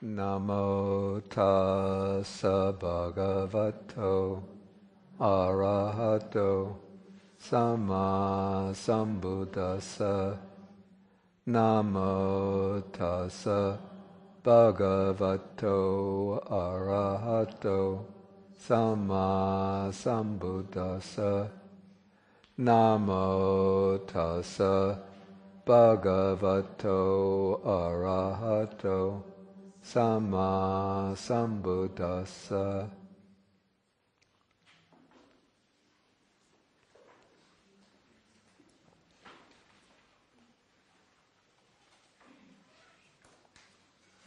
Namo tassa bhagavato arahato samma sambuddhassa. Namo tassa bhagavato arahato samma sambuddhassa. Namo tassa bhagavato arahato samma sambuddhassa.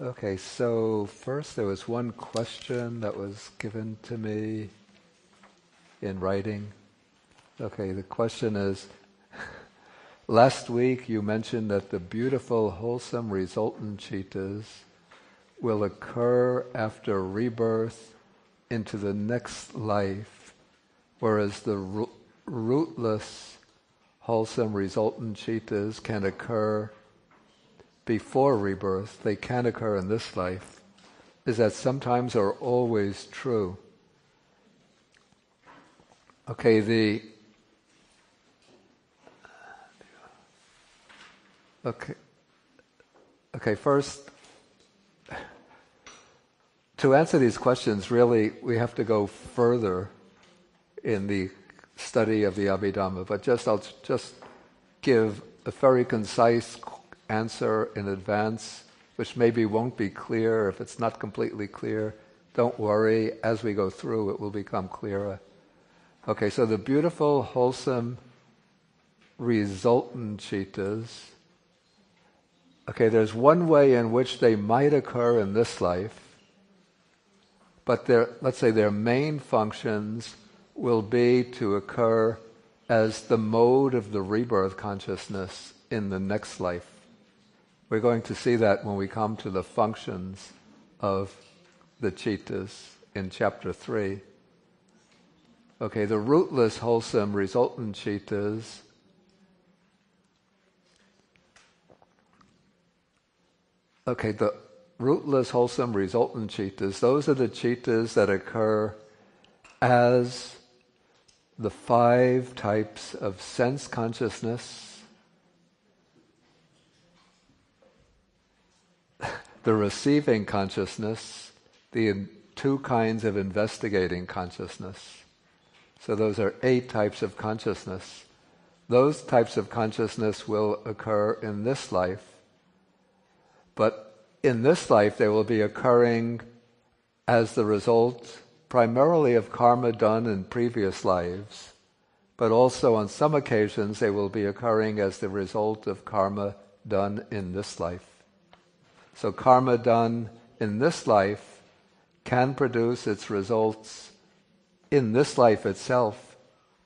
Okay, so first there was one question that was given to me in writing. Okay, the question is, last week you mentioned that the beautiful, wholesome, resultant citas will occur after rebirth into the next life, whereas the rootless, wholesome, resultant citas can occur before rebirth. They can occur in this life. Is that sometimes or always true? Okay, Okay, first, to answer these questions, really, we have to go further in the study of the Abhidhamma, but I'll just give a very concise answer in advance, which maybe won't be clear. If it's not completely clear, don't worry. As we go through, it will become clearer. Okay, so the beautiful, wholesome, resultant citas. Okay, there's one way in which they might occur in this life, but let's say their main functions will be to occur as the mode of the rebirth consciousness in the next life. We're going to see that when we come to the functions of the citas in chapter 3. Okay, the rootless, wholesome, resultant citas the rootless, wholesome, resultant citas, those are the citas that occur as the 5 types of sense consciousness, the receiving consciousness, the 2 kinds of investigating consciousness. So those are 8 types of consciousness. Those types of consciousness will occur in this life. But in this life, they will be occurring as the result primarily of karma done in previous lives, but also on some occasions they will be occurring as the result of karma done in this life. So karma done in this life can produce its results in this life itself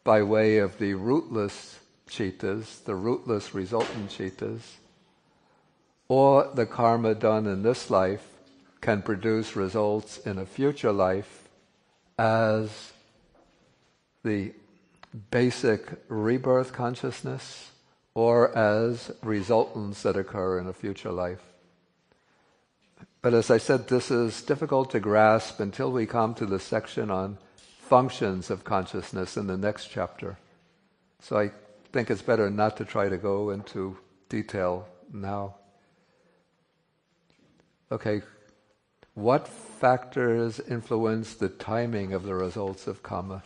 by way of the rootless citas, the rootless resultant citas, or the karma done in this life can produce results in a future life as the basic rebirth consciousness or as resultants that occur in a future life. But as I said, this is difficult to grasp until we come to the section on functions of consciousness in the next chapter. So I think it's better not to try to go into detail now. Okay, what factors influence the timing of the results of karma?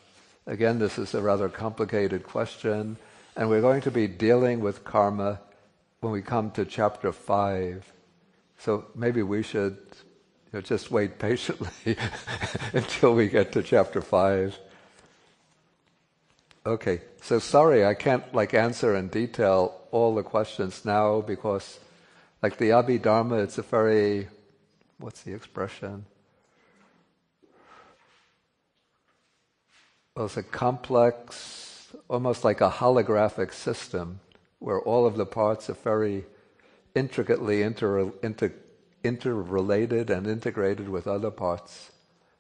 Again, this is a rather complicated question, and we're going to be dealing with karma when we come to chapter 5. So maybe we should just wait patiently until we get to chapter 5. Okay, so sorry I can't answer in detail all the questions now because like the Abhidhamma, it's a very, what's the expression? Well, it's a complex, almost like a holographic system where all of the parts are very intricately interrelated and integrated with other parts.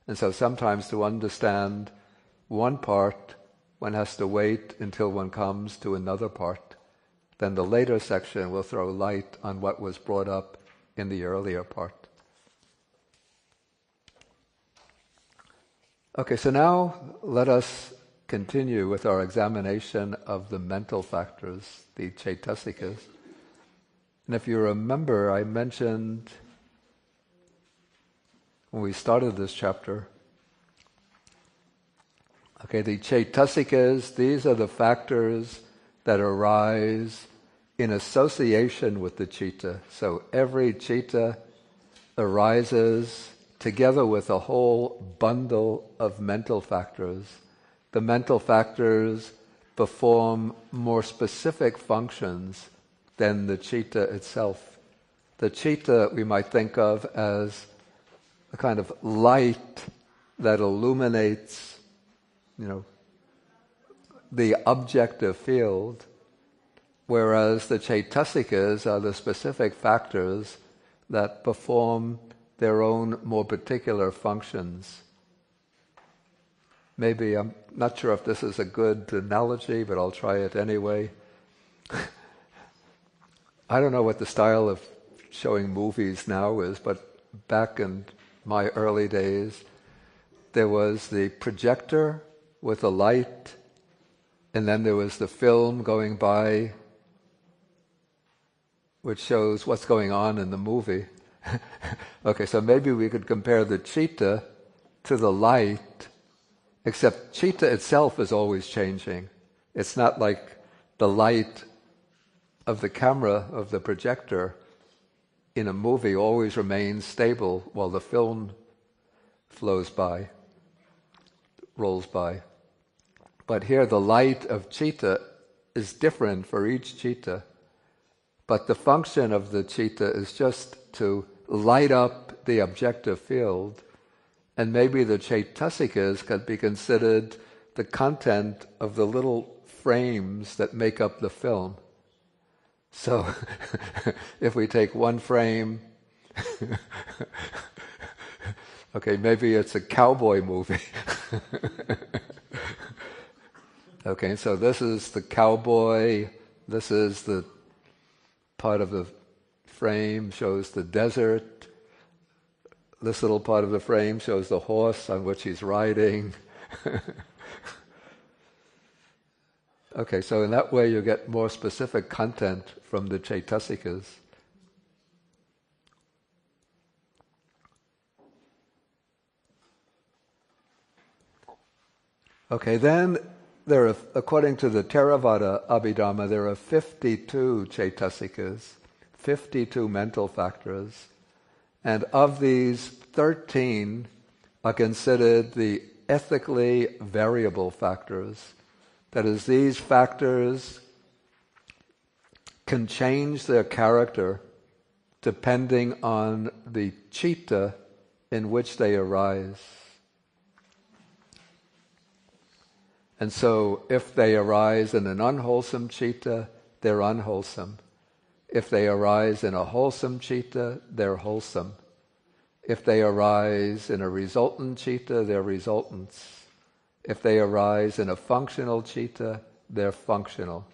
And so sometimes to understand one part, one has to wait until one comes to another part. Then the later section will throw light on what was brought up in the earlier part. Okay, so now let us continue with our examination of the mental factors, the chaitasikas. And if you remember, I mentioned when we started this chapter, okay, the chaitasikas, these are the factors that arise in association with the citta. So every citta arises together with a whole bundle of mental factors. The mental factors perform more specific functions than the citta itself. The citta we might think of as a kind of light that illuminates, the objective field, whereas the chaitasikas are the specific factors that perform their own more particular functions. Maybe, I'm not sure if this is a good analogy, but I'll try it anyway. I don't know what the style of showing movies now is, but back in my early days, there was the projector with a light, and then there was the film going by, which shows what's going on in the movie. Okay, so maybe we could compare the citta to the light, except citta itself is always changing. It's not like the light of the camera, of the projector, in a movie always remains stable while the film rolls by. But here the light of citta is different for each citta. But the function of the citta is just to light up the objective field, and maybe the chaitasikas could be considered the content of the little frames that make up the film. So, if we take one frame, okay, maybe it's a cowboy movie. Okay, so this is the cowboy, this is the part of the frame shows the desert. This little part of the frame shows the horse on which he's riding. Okay, so in that way you get more specific content from the chaitasikas. Okay, then there are, according to the Theravada Abhidhamma, there are 52 chaitasikas, 52 mental factors, and of these, 13 are considered the ethically variable factors. That is, these factors can change their character depending on the citta in which they arise. And so, if they arise in an unwholesome citta, they're unwholesome. If they arise in a wholesome citta, they're wholesome. If they arise in a resultant citta, they're resultants. If they arise in a functional citta, they're functional.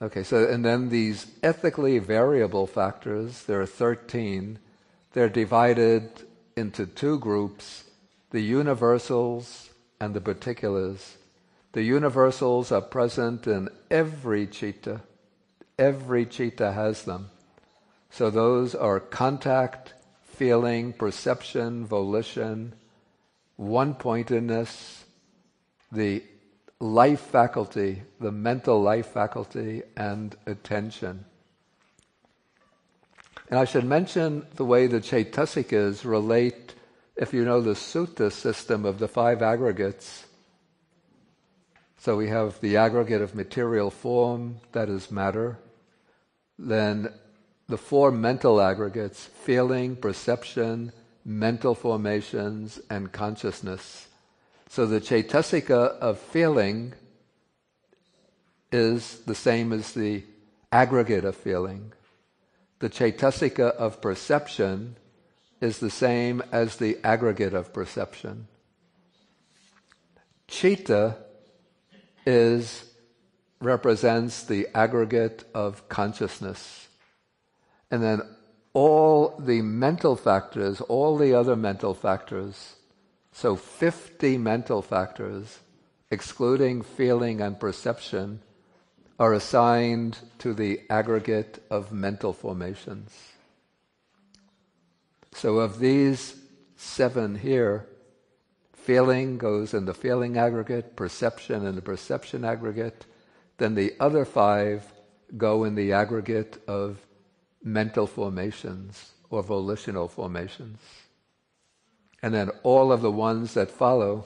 Okay, so and then these ethically variable factors, there are 13, they're divided into two groups, the universals and the particulars. The universals are present in every citta. Every citta has them. So those are contact, feeling, perception, volition, one-pointedness, the life faculty, the mental life faculty, and attention. And I should mention the way the chaitasikas relate, if you know the sutta system of the 5 aggregates. So we have the aggregate of material form, that is matter. Then the 4 mental aggregates, feeling, perception, mental formations, and consciousness. So the chaitasika of feeling is the same as the aggregate of feeling. The chaitasika of perception is the same as the aggregate of perception. Citta represents the aggregate of consciousness. And then all the mental factors, all the other mental factors, so 50 mental factors, excluding feeling and perception, are assigned to the aggregate of mental formations. So of these 7 here, feeling goes in the feeling aggregate, perception in the perception aggregate, then the other 5 go in the aggregate of mental formations or volitional formations. And then all of the ones that follow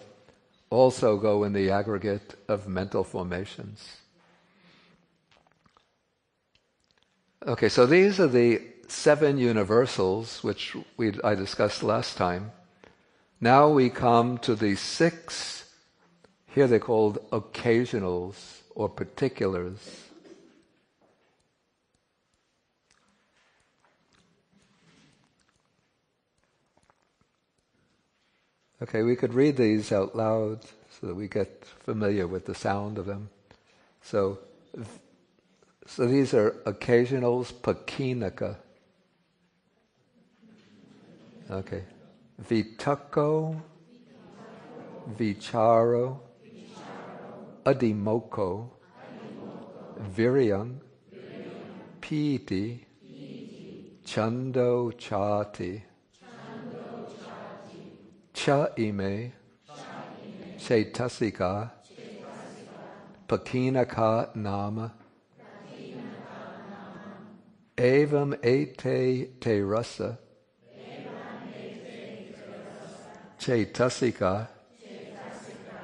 also go in the aggregate of mental formations. Okay, so these are the 7 universals which I discussed last time. Now we come to the 6, here they're called occasionals or particulars. Okay, we could read these out loud so that we get familiar with the sound of them. So these are occasionals, pakinaka. Okay. Vitakko, vicharo, adimoko, viryam, piti, chando chati, cha ime, chaitasika, pakinaka nama, evam ete te rasa, chaitasika,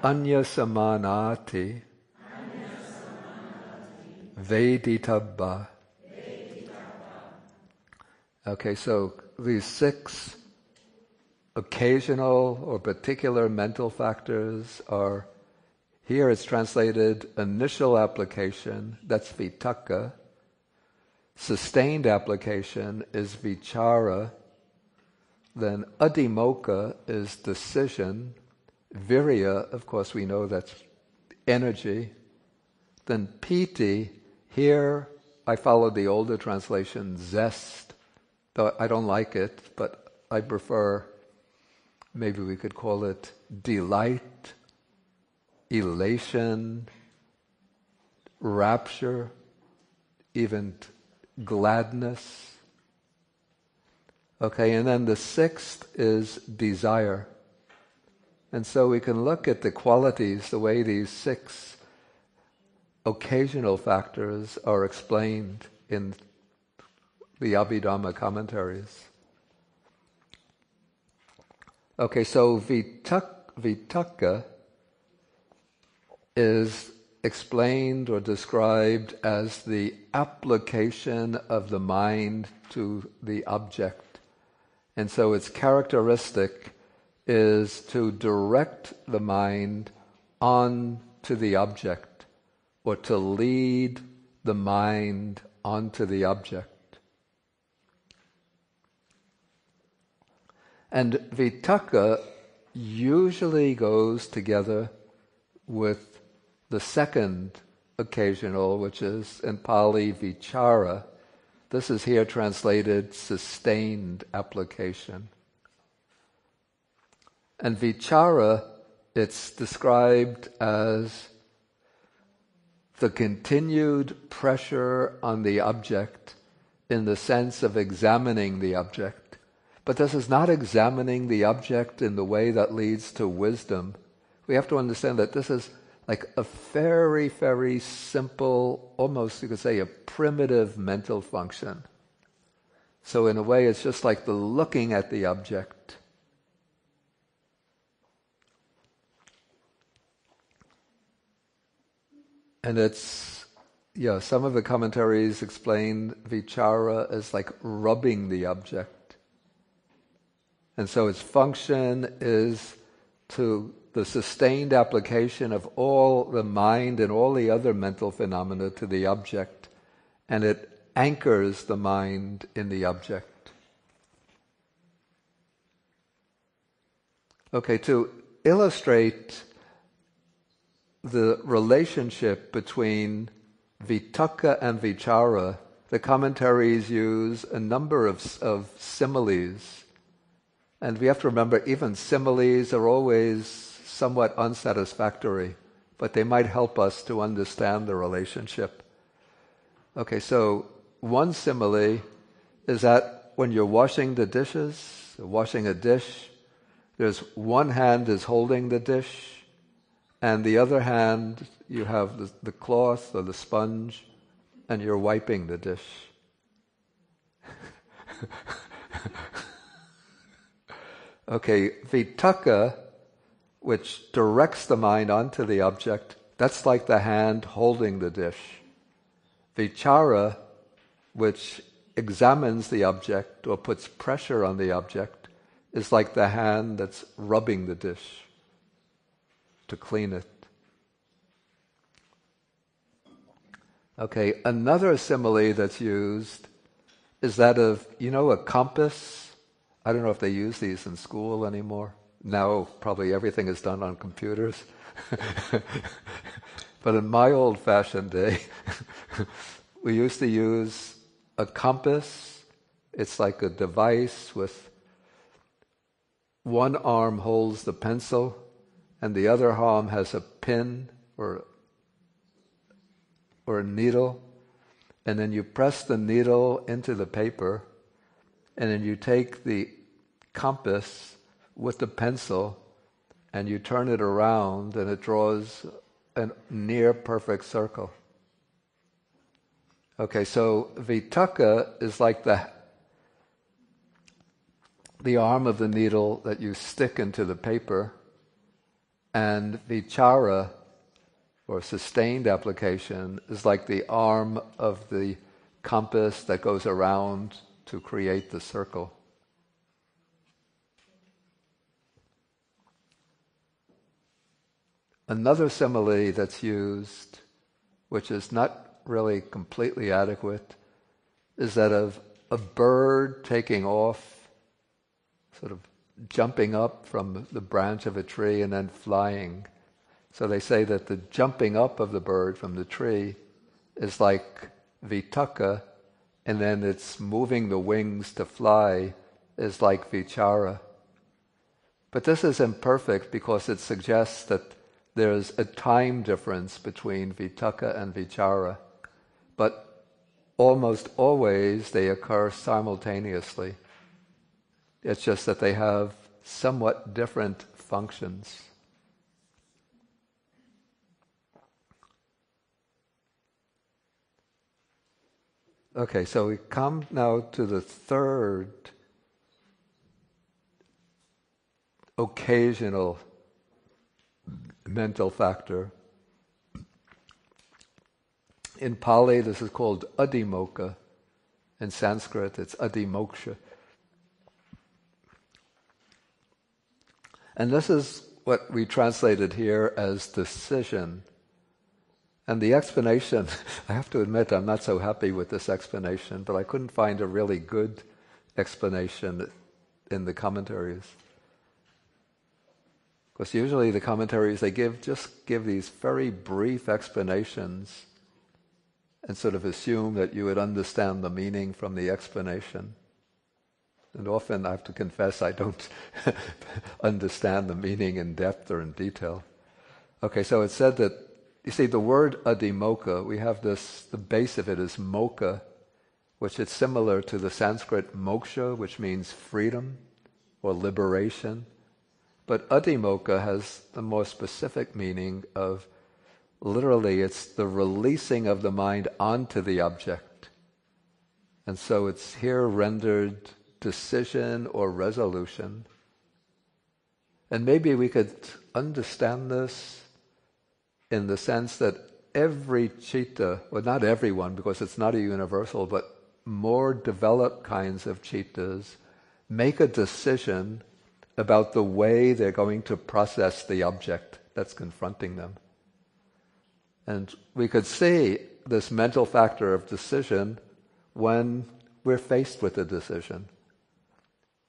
anya samanati, veditabba. Okay, so these 6 occasional or particular mental factors are, here it's translated initial application, that's vitakka. Sustained application is vichara. Then adimokkha is decision. Virya, of course, we know that's energy. Then piti, here I followed the older translation, zest. Though I don't like it, but I prefer, maybe we could call it delight, elation, rapture, even gladness. Okay, and then the 6th is desire. And so we can look at the qualities, the way these 6 occasional factors are explained in the Abhidhamma commentaries. Okay, so vitakka is explained or described as the application of the mind to the object. And so its characteristic is to direct the mind on to the object, or to lead the mind onto the object. And vitakka usually goes together with the 2nd occasional, which is in Pali vichara. This is here translated sustained application. And vichara, it's described as the continued pressure on the object in the sense of examining the object. But this is not examining the object in the way that leads to wisdom. We have to understand that this is like a very, very simple, almost you could say a primitive mental function. So in a way it's just like the looking at the object. And it's, some of the commentaries explain vichara as like rubbing the object. And so its function is to the sustained application of all the mind and all the other mental phenomena to the object, and it anchors the mind in the object. Okay, to illustrate the relationship between vitakka and vichara, the commentaries use a number of similes. And we have to remember, even similes are always somewhat unsatisfactory, but they might help us to understand the relationship. Okay, so one simile is that when you're washing the dishes, washing a dish, there's one hand is holding the dish, and the other hand you have the cloth or the sponge, and you're wiping the dish. Okay, vitakka, which directs the mind onto the object, that's like the hand holding the dish. Vichara, which examines the object or puts pressure on the object, is like the hand that's rubbing the dish to clean it. Okay, another simile that's used is that of, a compass. I don't know if they use these in school anymore. Now probably everything is done on computers. But in my old-fashioned day, we used to use a compass. It's like a device with one arm holds the pencil and the other arm has a pin or a needle, and then you press the needle into the paper, and then you take the compass with the pencil and you turn it around and it draws a near perfect circle. Okay, so vitakka is like the arm of the needle that you stick into the paper, and vichara, or sustained application, is like the arm of the compass that goes around to create the circle. Another simile that's used, which is not really completely adequate, is that of a bird taking off, sort of jumping up from the branch of a tree and then flying. So they say that the jumping up of the bird from the tree is like vitakka, and then it's moving the wings to fly is like vichara. But this is imperfect because it suggests that there's a time difference between vitakka and vichara, but almost always they occur simultaneously. It's just that they have somewhat different functions. Okay, so we come now to the third occasional mental factor. In Pali, this is called adhimokkha. In Sanskrit, it's adhimoksha. And this is what we translated here as decision. And the explanation, I have to admit I'm not so happy with this explanation, but I couldn't find a really good explanation in the commentaries. Because usually the commentaries, they just give these very brief explanations and sort of assume that you would understand the meaning from the explanation. And often I have to confess I don't understand the meaning in depth or in detail. Okay, so it said that, you see, the word adhimokkha, we have this, the base of it is mokkha, which is similar to the Sanskrit moksha, which means freedom or liberation. But adhimokkha has the more specific meaning of, literally, it's the releasing of the mind onto the object. And so it's here rendered decision or resolution. And maybe we could understand this in the sense that every citta, well, not everyone because it's not a universal, but more developed kinds of cittas make a decision about the way they're going to process the object that's confronting them. And we could see this mental factor of decision when we're faced with a decision.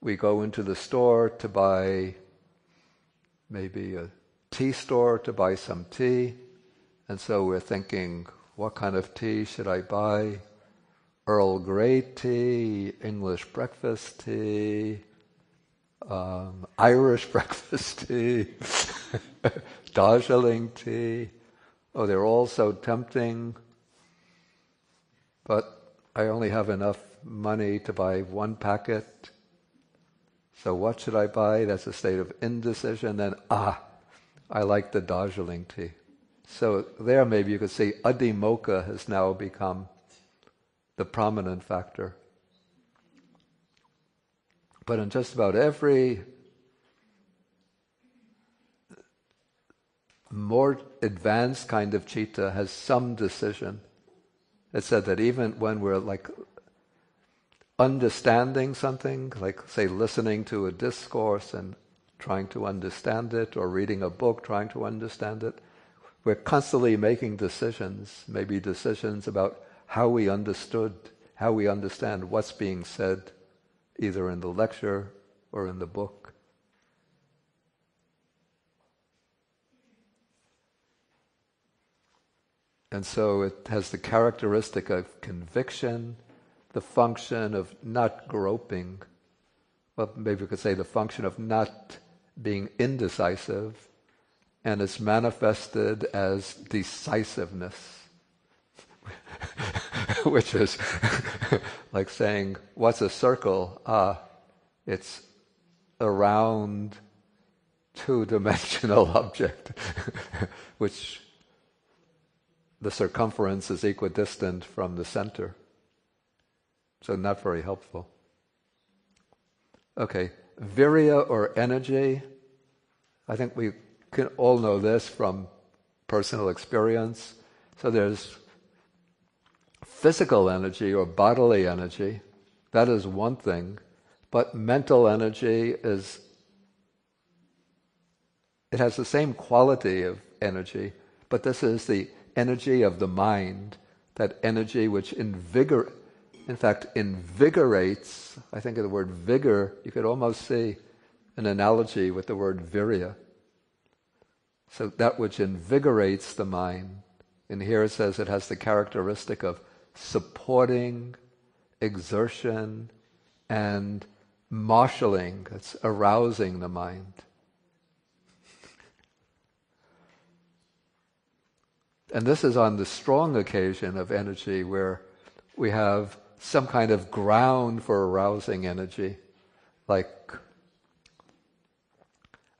We go into the store to buy, maybe a tea store to buy some tea, and so we're thinking, what kind of tea should I buy? Earl Grey tea, English breakfast tea, Irish breakfast tea, Darjeeling tea. Oh, they're all so tempting, but I only have enough money to buy one packet. So what should I buy? That's a state of indecision. Then, I like the Darjeeling tea. So there maybe you could see adhimokkha has now become the prominent factor. But in just about every more advanced kind of citta has some decision. It said that even when we're like understanding something, like say listening to a discourse and trying to understand it, or reading a book trying to understand it, we're constantly making decisions, maybe decisions about how we understand what's being said, either in the lecture or in the book. And so it has the characteristic of conviction, the function of not groping, well, maybe we could say the function of not being indecisive, and it's manifested as decisiveness, which is like saying, what's a circle? It's a round, two-dimensional object, which the circumference is equidistant from the center. So not very helpful. Okay, virya or energy. I think we can all know this from personal experience. So there's physical energy or bodily energy. That is one thing. But mental energy it has the same quality of energy, but this is the energy of the mind, that energy which invigorates. I think of the word vigor, you could almost see an analogy with the word virya. So that which invigorates the mind. And here it says it has the characteristic of supporting exertion and marshalling. It's arousing the mind. And this is on the strong occasion of energy where we have some kind of ground for arousing energy. Like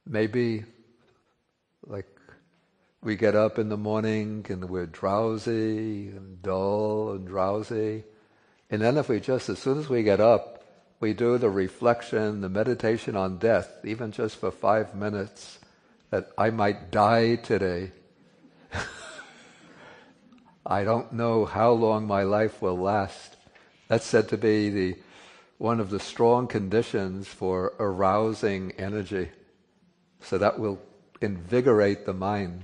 maybe we get up in the morning and we're drowsy and dull and drowsy. And then if as soon as we get up, we do the reflection, the meditation on death, even just for 5 minutes, that I might die today. I don't know how long my life will last. That's said to be one of the strong conditions for arousing energy. So that will invigorate the mind.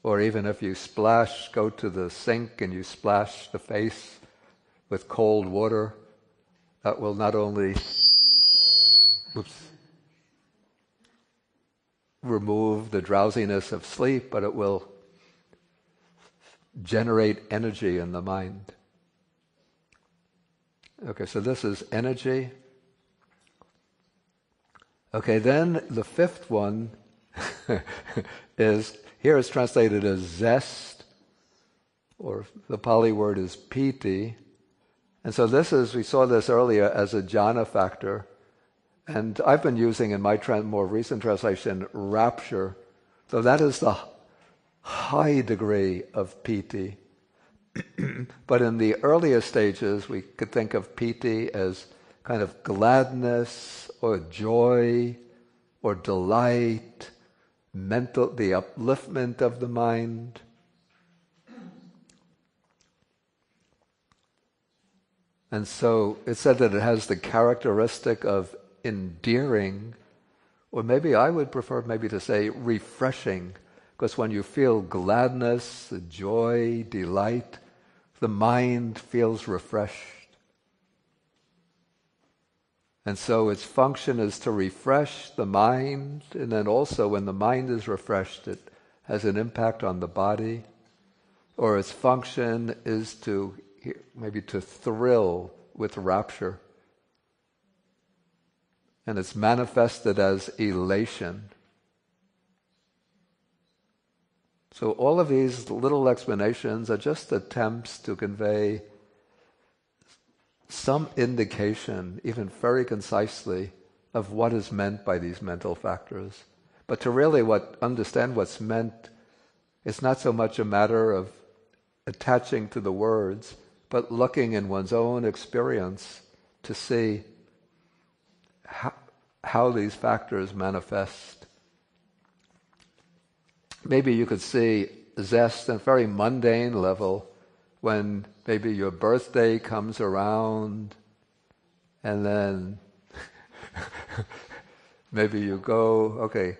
Or even if you go to the sink and you splash the face with cold water, that will not only remove the drowsiness of sleep, but it will generate energy in the mind. Okay, so this is energy. Okay, then the fifth one is, here it's translated as zest, or the Pali word is piti. And so we saw this earlier as a jhana factor. And I've been using in my more recent translation, rapture. So that is the high degree of piti. But in the earlier stages, we could think of piti as kind of gladness or joy or delight, the upliftment of the mind. And so it said that it has the characteristic of endearing, or maybe I would prefer to say refreshing, because when you feel gladness, joy, delight, the mind feels refreshed. And so its function is to refresh the mind, and then also when the mind is refreshed, it has an impact on the body. Or its function is to maybe to thrill with rapture. And it's manifested as elation. So all of these little explanations are just attempts to convey some indication, even very concisely, of what is meant by these mental factors. But to really understand what's meant, it's not so much a matter of attaching to the words, but looking in one's own experience to see how these factors manifest. Maybe you could see zest on a very mundane level when maybe your birthday comes around, and then maybe you go, okay,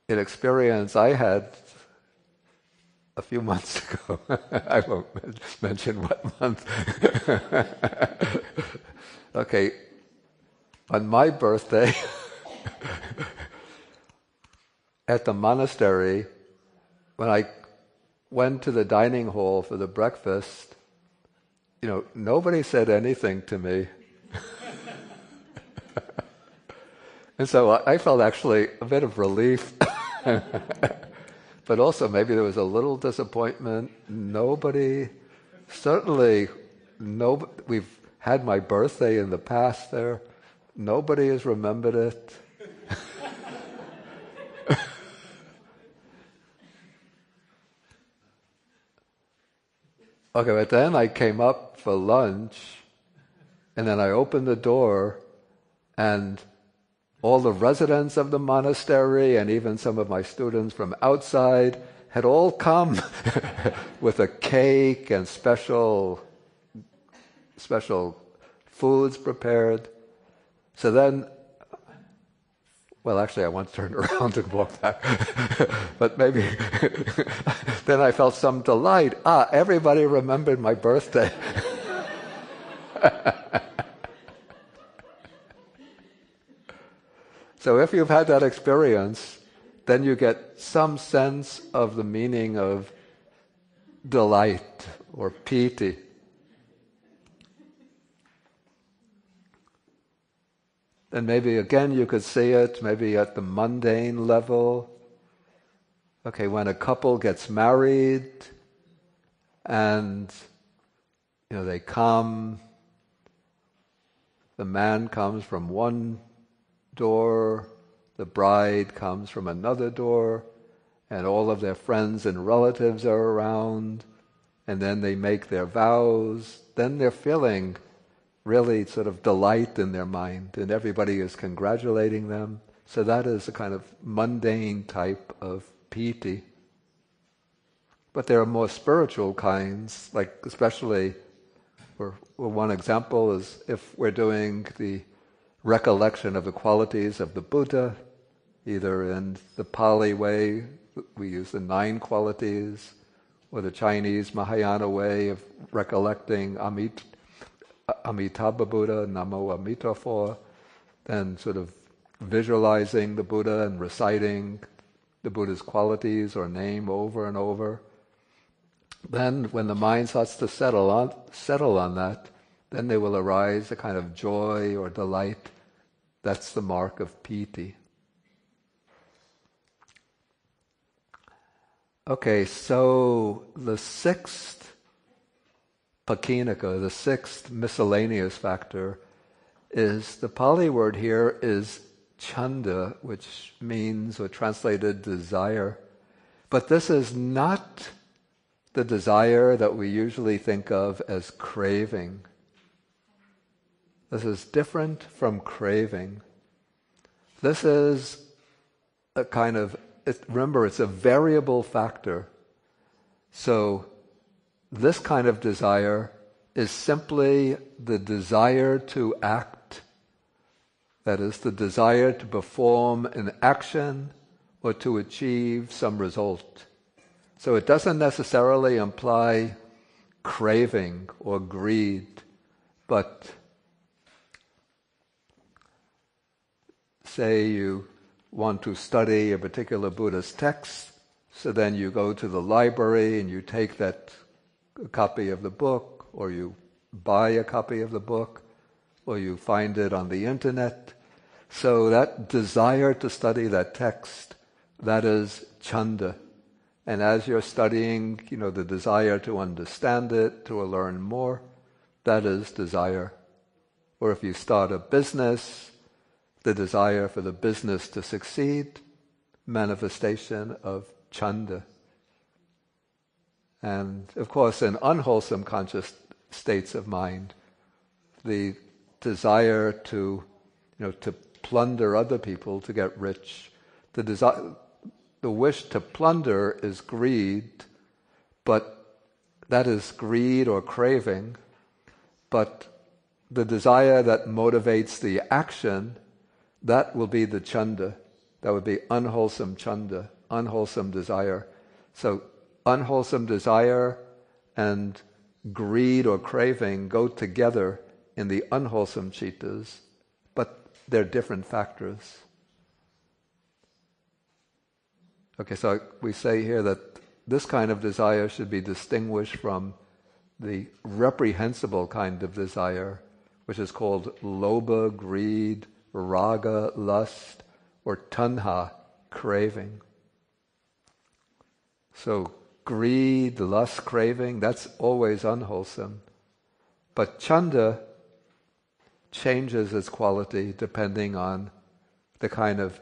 an experience I had a few months ago. I won't mention what month. Okay, on my birthday, at the monastery, when I went to the dining hall for the breakfast, nobody said anything to me. And so I felt actually a bit of relief. But also maybe there was a little disappointment. We've had my birthday in the past there. Nobody has remembered it. Okay, but then I came up for lunch, and then I opened the door, and all the residents of the monastery and even some of my students from outside had all come with a cake and special foods prepared. So then, well, actually I want to turn around and walk back. But maybe then I felt some delight. Everybody remembered my birthday. So if you've had that experience, then you get some sense of the meaning of delight or piti. Then maybe again you could see it maybe at the mundane level. Okay, when a couple gets married and they come, the man comes from one door, the bride comes from another door, and all of their friends and relatives are around, and then they make their vows. Then they're feeling really sort of delight in their mind, and everybody is congratulating them. So that is a kind of mundane type of piti. But there are more spiritual kinds, like especially, one example is if we're doing the recollection of the qualities of the Buddha, either in the Pali way, we use the 9 qualities, or the Chinese Mahayana way of recollecting Amitabha Buddha, Namo Amitabha, then sort of visualizing the Buddha and reciting the Buddha's qualities or name over and over. Then when the mind starts to settle on that, then there will arise a kind of joy or delight. That's the mark of piti. Okay, so the 6th pakinika, the 6th miscellaneous factor, is the Pali word here is chanda, which means, or translated, desire. But this is not the desire that we usually think of as craving. This is different from craving. This is a kind of, remember, it's a variable factor. So this kind of desire is simply the desire to act. That is, the desire to perform an action or to achieve some result. So it doesn't necessarily imply craving or greed, but say you want to study a particular Buddhist text, so then you go to the library and you take that copy of the book or you buy a copy of the book, or you find it on the internet. So that desire to study that text, that is chanda. And as you're studying, the desire to understand it, to learn more, that is desire. Or if you start a business, the desire for the business to succeed, manifestation of chanda. And of course, in unwholesome conscious states of mind, the desire to plunder other people to get rich, the wish to plunder is greed, but that is greed or craving. But the desire that motivates the action, that will be the chanda. That would be unwholesome chanda, unwholesome desire. So unwholesome desire and greed or craving go together in the unwholesome cittas, but they're different factors. Okay, so we say here that this kind of desire should be distinguished from the reprehensible kind of desire, which is called lobha, greed, raga, lust, or tanha, craving. So greed, lust, craving, that's always unwholesome. But chanda changes its quality depending on the kind of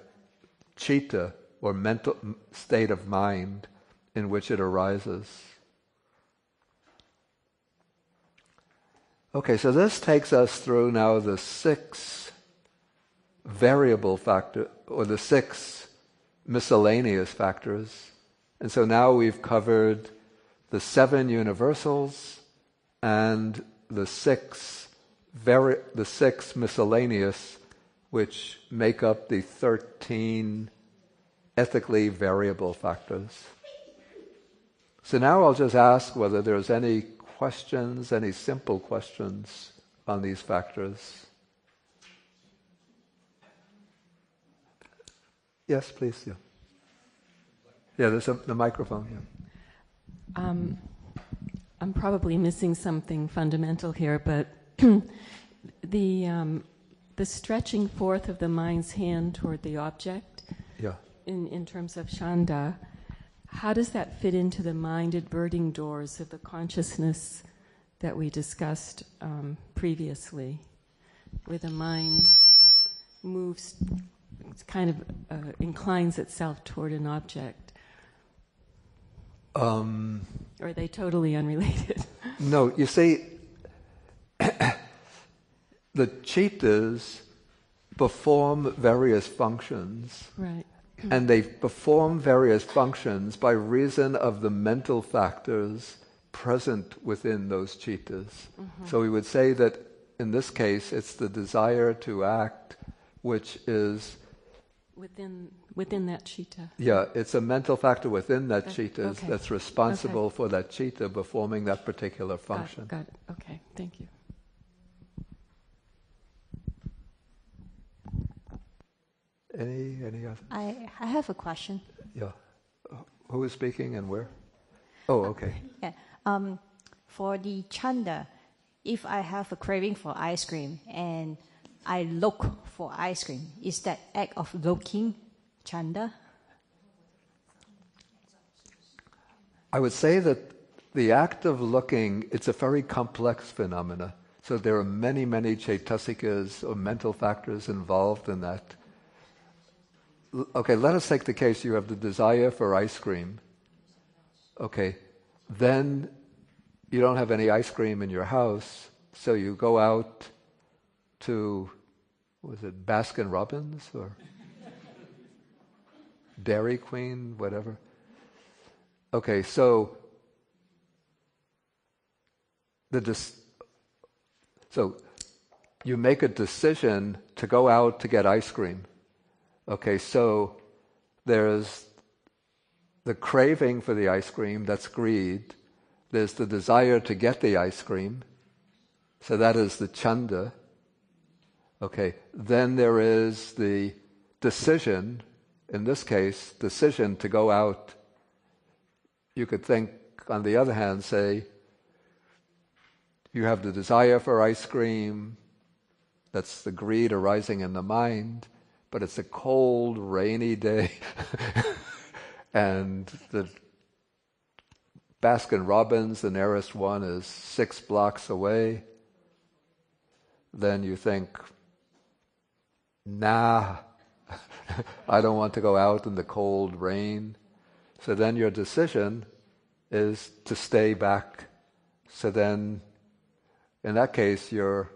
citta, or mental state of mind in which it arises. Okay, so this takes us through now the 6 variable factors, or the 6 miscellaneous factors. And so now we've covered the 7 universals and the 6 miscellaneous, which make up the 13 ethically variable factors. So now I'll just ask whether there's any questions, any simple questions on these factors. Yes, please. Yeah, there's the microphone. Yeah. I'm probably missing something fundamental here, but the stretching forth of the mind's hand toward the object. Yeah. In terms of chanda, how does that fit into the minded birding doors of the consciousness that we discussed previously, where the mind moves, kind of inclines itself toward an object? Or are they totally unrelated? No, you see, the cittas perform various functions. Right. And they perform various functions by reason of the mental factors present within those cittas. Mm-hmm. So we would say that in this case, it's the desire to act, which is within that citta. Yeah, it's a mental factor within that citta that's responsible for that citta performing that particular function. Got it. Okay, thank you. Any other? I have a question. Yeah. Who is speaking and where? Oh, okay. Yeah. For the chanda, if I have a craving for ice cream and I look for ice cream, is that act of looking chanda? I would say that the act of looking, it's a very complex phenomena. So there are many, many chaitasikas or mental factors involved in that. Okay, let us take the case you have the desire for ice cream. Okay, then you don't have any ice cream in your house, so you go out to, was it Baskin Robbins or Dairy Queen, whatever. Okay, so so you make a decision to go out to get ice cream. Okay, so there's the craving for the ice cream, that's greed. There's the desire to get the ice cream, so that is the chanda. Okay, then there is the decision, in this case, decision to go out. You could think, on the other hand, say, you have the desire for ice cream. That's the greed arising in the mind, but it's a cold, rainy day, and the Baskin Robbins, the nearest one, is 6 blocks away. Then you think, nah, I don't want to go out in the cold rain. So then your decision is to stay back. So then, in that case, your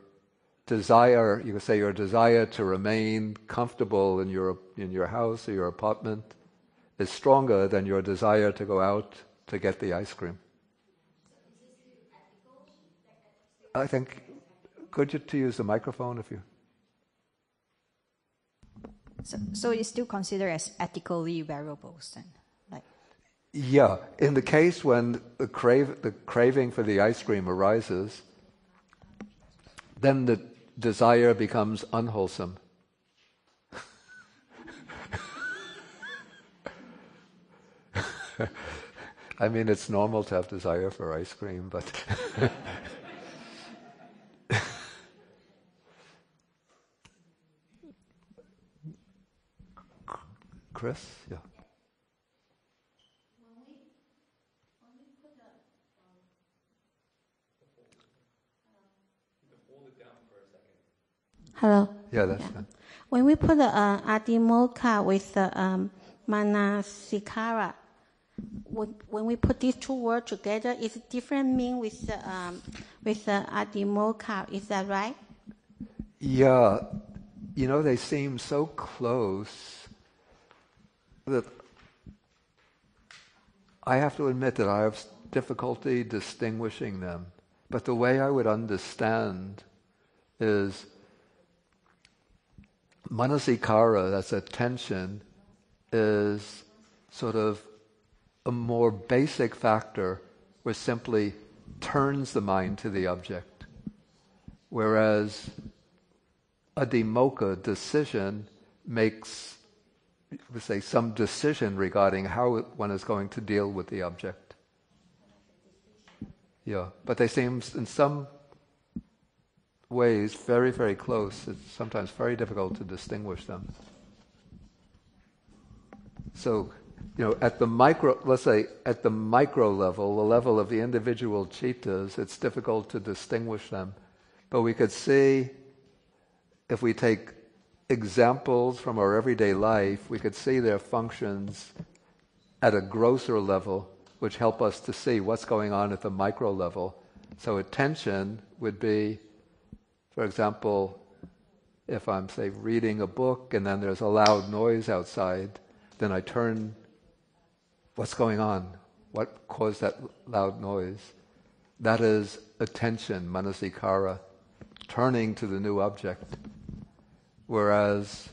desire, you could say your desire to remain comfortable in your house or your apartment is stronger than your desire to go out to get the ice cream. I think, could you to use the microphone if you... So it's still considered as ethically variables then? Yeah, in the case when the craving for the ice cream arises, then the desire becomes unwholesome. I mean, it's normal to have desire for ice cream, but... Chris? Yeah. Hello. Yeah, that's fine. When we put Adhimokkha with Manasikara, when we put these two words together, is it different meaning with Adhimokkha? Is that right? Yeah, they seem so close that I have to admit that I have difficulty distinguishing them. But the way I would understand is Manasikara, that's attention, is sort of a more basic factor which simply turns the mind to the object. Whereas Adhimokkha, decision, makes, we say, some decision regarding how one is going to deal with the object. Yeah, but they seem in some ways very, very close. It's sometimes very difficult to distinguish them. So, at the micro, let's say at the micro level, the level of the individual cittas, it's difficult to distinguish them. But we could see, if we take examples from our everyday life, we could see their functions at a grosser level, which help us to see what's going on at the micro level. So attention would be, for example, if I'm, say, reading a book and then there's a loud noise outside, then I turn, what's going on? What caused that loud noise? That is attention, manasikara, turning to the new object. Whereas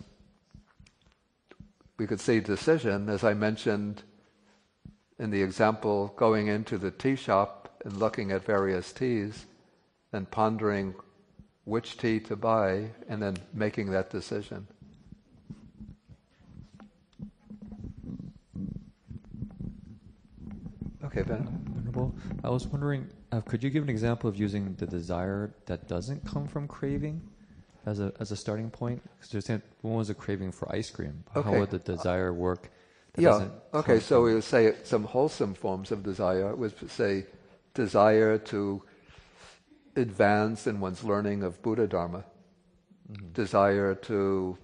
we could see decision, as I mentioned in the example, going into the tea shop and looking at various teas and pondering which tea to buy and then making that decision. Okay, Ben. Venerable, I was wondering, could you give an example of using the desire that doesn't come from craving as a starting point? Because one was a craving for ice cream. Okay. How would the desire work? Okay, so we would say some wholesome forms of desire. It would say desire to advance in one's learning of Buddha Dharma, desire to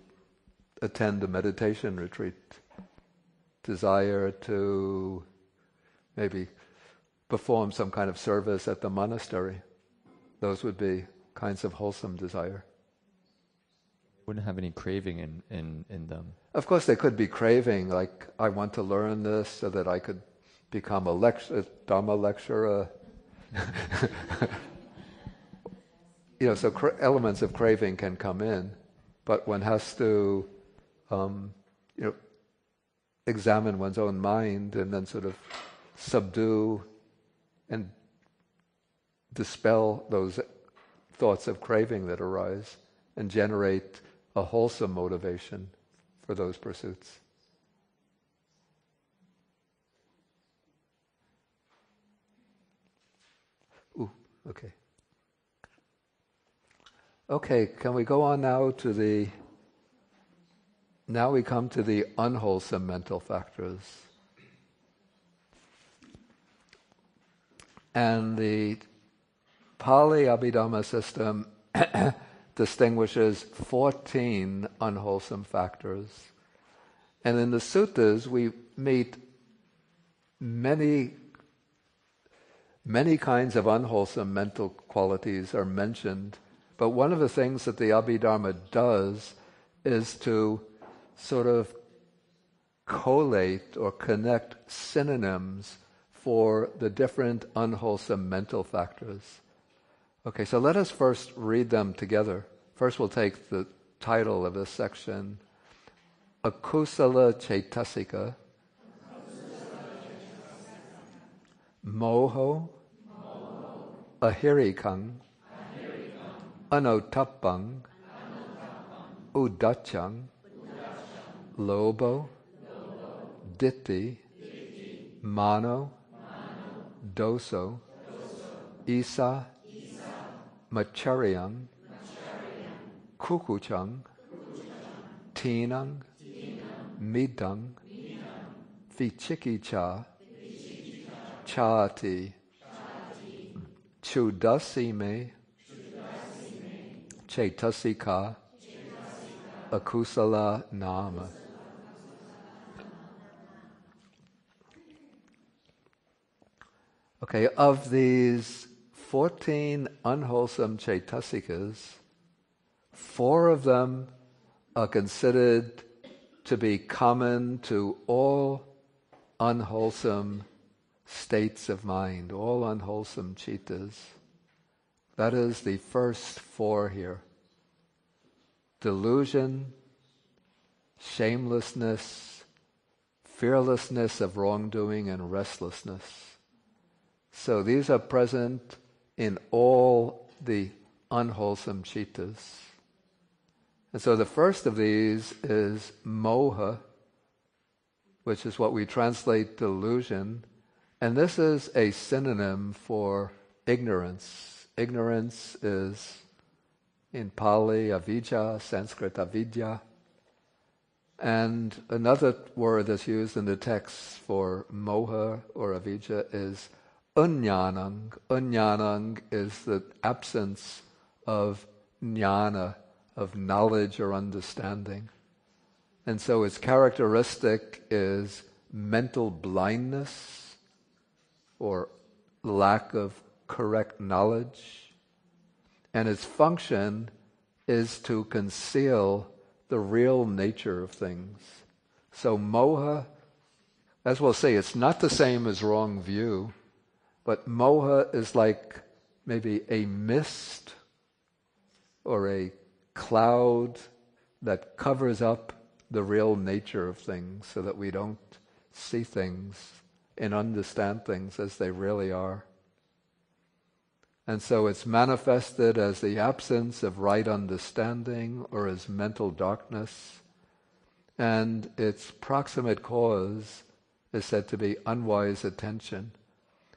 attend a meditation retreat, desire to maybe perform some kind of service at the monastery. Those would be kinds of wholesome desire. Wouldn't have any craving in them. Of course, they could be craving, like, I want to learn this so that I could become a Dharma lecturer. So elements of craving can come in, but one has to, examine one's own mind and then sort of subdue and dispel those thoughts of craving that arise and generate a wholesome motivation for those pursuits. Ooh, okay. Okay, can we go on now to now we come to the unwholesome mental factors. And the Pali Abhidhamma system distinguishes 14 unwholesome factors. And in the suttas, we meet many kinds of unwholesome mental qualities are mentioned. But one of the things that the Abhidhamma does is to sort of collate or connect synonyms for the different unwholesome mental factors. Okay, so let us first read them together. First we'll take the title of this section, Akusala Chaitasika, Moho, Ahirikang, Anotappang, Udachang, Lobo, Ditti, Mano, Doso, Isa, Macharyang, Kukuchang, Tinang, Midang, Vichikicha, Chati, Chudasime, Chaitasika, Akusala Nama. Okay, of these 14 unwholesome chaitasikas, 4 of them are considered to be common to all unwholesome states of mind, all unwholesome chittas. That is the first 4 here. Delusion, shamelessness, fearlessness of wrongdoing, and restlessness. So these are present in all the unwholesome chittas. And so the first of these is moha, which is what we translate delusion. And this is a synonym for ignorance. Ignorance is, in Pali, avijja, Sanskrit avidya. And another word that's used in the text for moha or avijja is Unyanang. Unyanang is the absence of jnana, of knowledge or understanding. And so its characteristic is mental blindness or lack of correct knowledge. And its function is to conceal the real nature of things. So moha, as we'll say, it's not the same as wrong view. But moha is like maybe a mist or a cloud that covers up the real nature of things so that we don't see things and understand things as they really are. And so it's manifested as the absence of right understanding or as mental darkness. And its proximate cause is said to be unwise attention.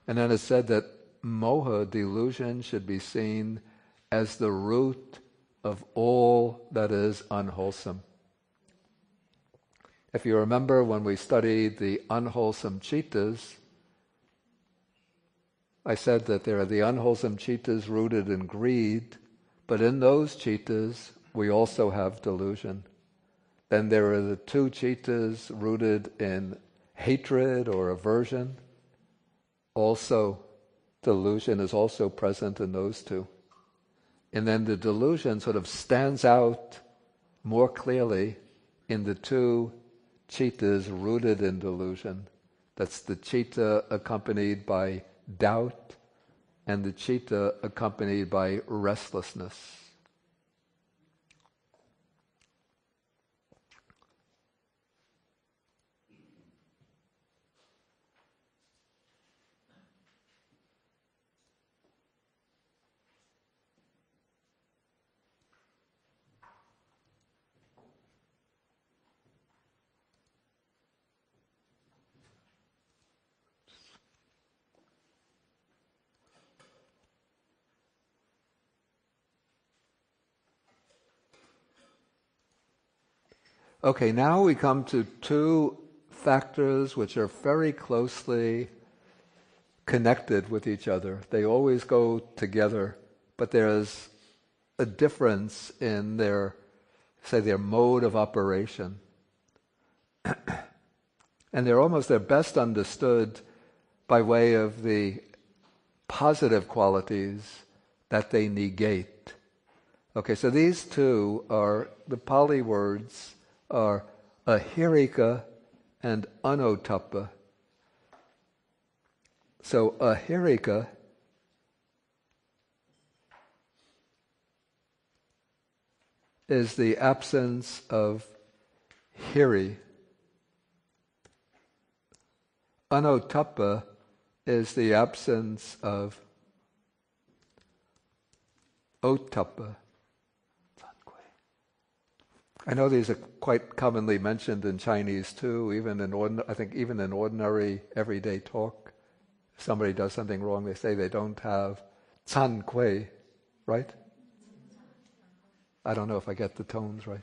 And then it's said that moha, delusion, should be seen as the root of all that is unwholesome. If you remember when we studied the unwholesome chittas, I said that there are the unwholesome chittas rooted in greed, but in those chittas we also have delusion. Then there are the 2 chittas rooted in hatred or aversion. Also, delusion is also present in those 2. And then the delusion sort of stands out more clearly in the 2 chittas rooted in delusion. That's the chitta accompanied by doubt and the chitta accompanied by restlessness. Okay, now we come to two factors which are very closely connected with each other. They always go together, but there's a difference in their mode of operation. And they're best understood by way of the positive qualities that they negate. Okay, so these two are, the Pali words are ahirika and anotappa. So ahirika is the absence of hiri. Anotappa is the absence of otappa. I know these are quite commonly mentioned in Chinese too, even in ordinary everyday talk. If somebody does something wrong, they say they don't have can kui, right? I don't know if I get the tones right.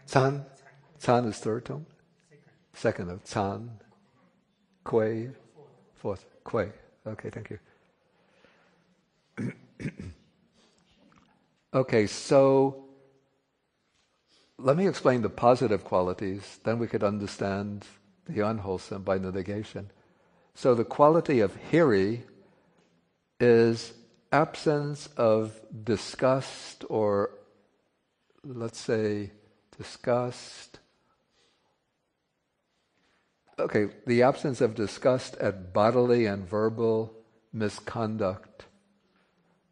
Can is third tone. Second of can. Kui, fourth. Kui. Okay, thank you. Okay, so let me explain the positive qualities, then we could understand the unwholesome by the negation. So the quality of hiri is absence of disgust, or let's say disgust. Okay, the absence of disgust at bodily and verbal misconduct.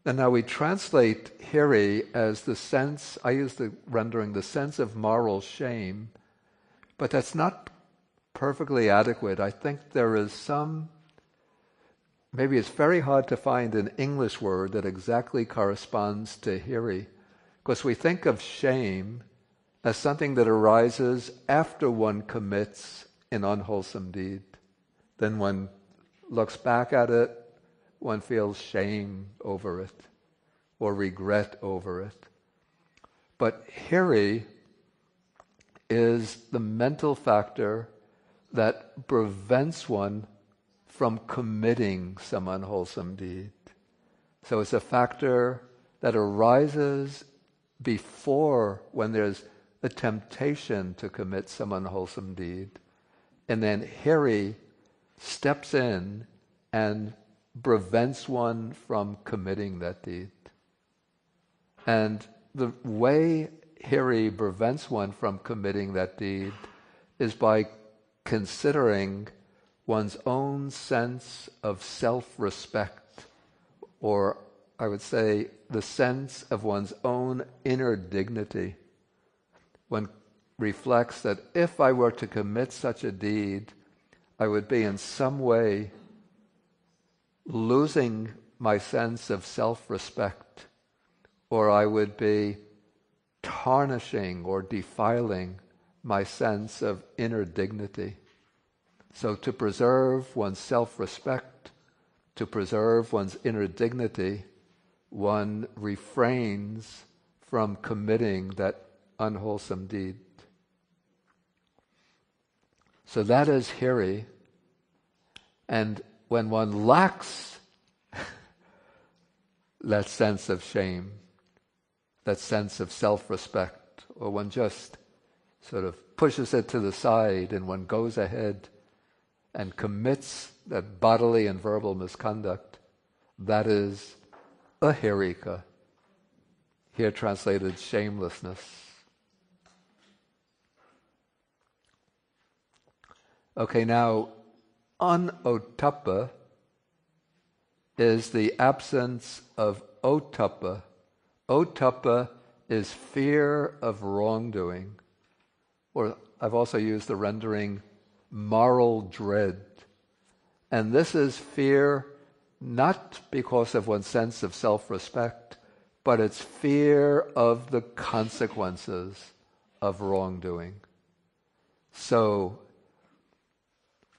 And now we translate hiri as the sense, I use the rendering, the sense of moral shame, but that's not perfectly adequate. I think there is maybe it's very hard to find an English word that exactly corresponds to hiri, because we think of shame as something that arises after one commits an unwholesome deed. Then one looks back at it, one feels shame over it or regret over it. But hiri is the mental factor that prevents one from committing some unwholesome deed. So it's a factor that arises before, when there's a temptation to commit some unwholesome deed. And then hiri steps in and prevents one from committing that deed. And the way hiri prevents one from committing that deed is by considering one's own sense of self-respect, or I would say the sense of one's own inner dignity. One reflects that if I were to commit such a deed, I would be in some way losing my sense of self-respect, or I would be tarnishing or defiling my sense of inner dignity. So to preserve one's self-respect, to preserve one's inner dignity, one refrains from committing that unwholesome deed. So that is hiri. And when one lacks that sense of shame, that sense of self-respect, or one just sort of pushes it to the side and one goes ahead and commits that bodily and verbal misconduct, that is ahirika, here translated shamelessness. Okay, now anotappa is the absence of otappa. Otappa is fear of wrongdoing, or I've also used the rendering moral dread. And this is fear not because of one's sense of self-respect, but it's fear of the consequences of wrongdoing. So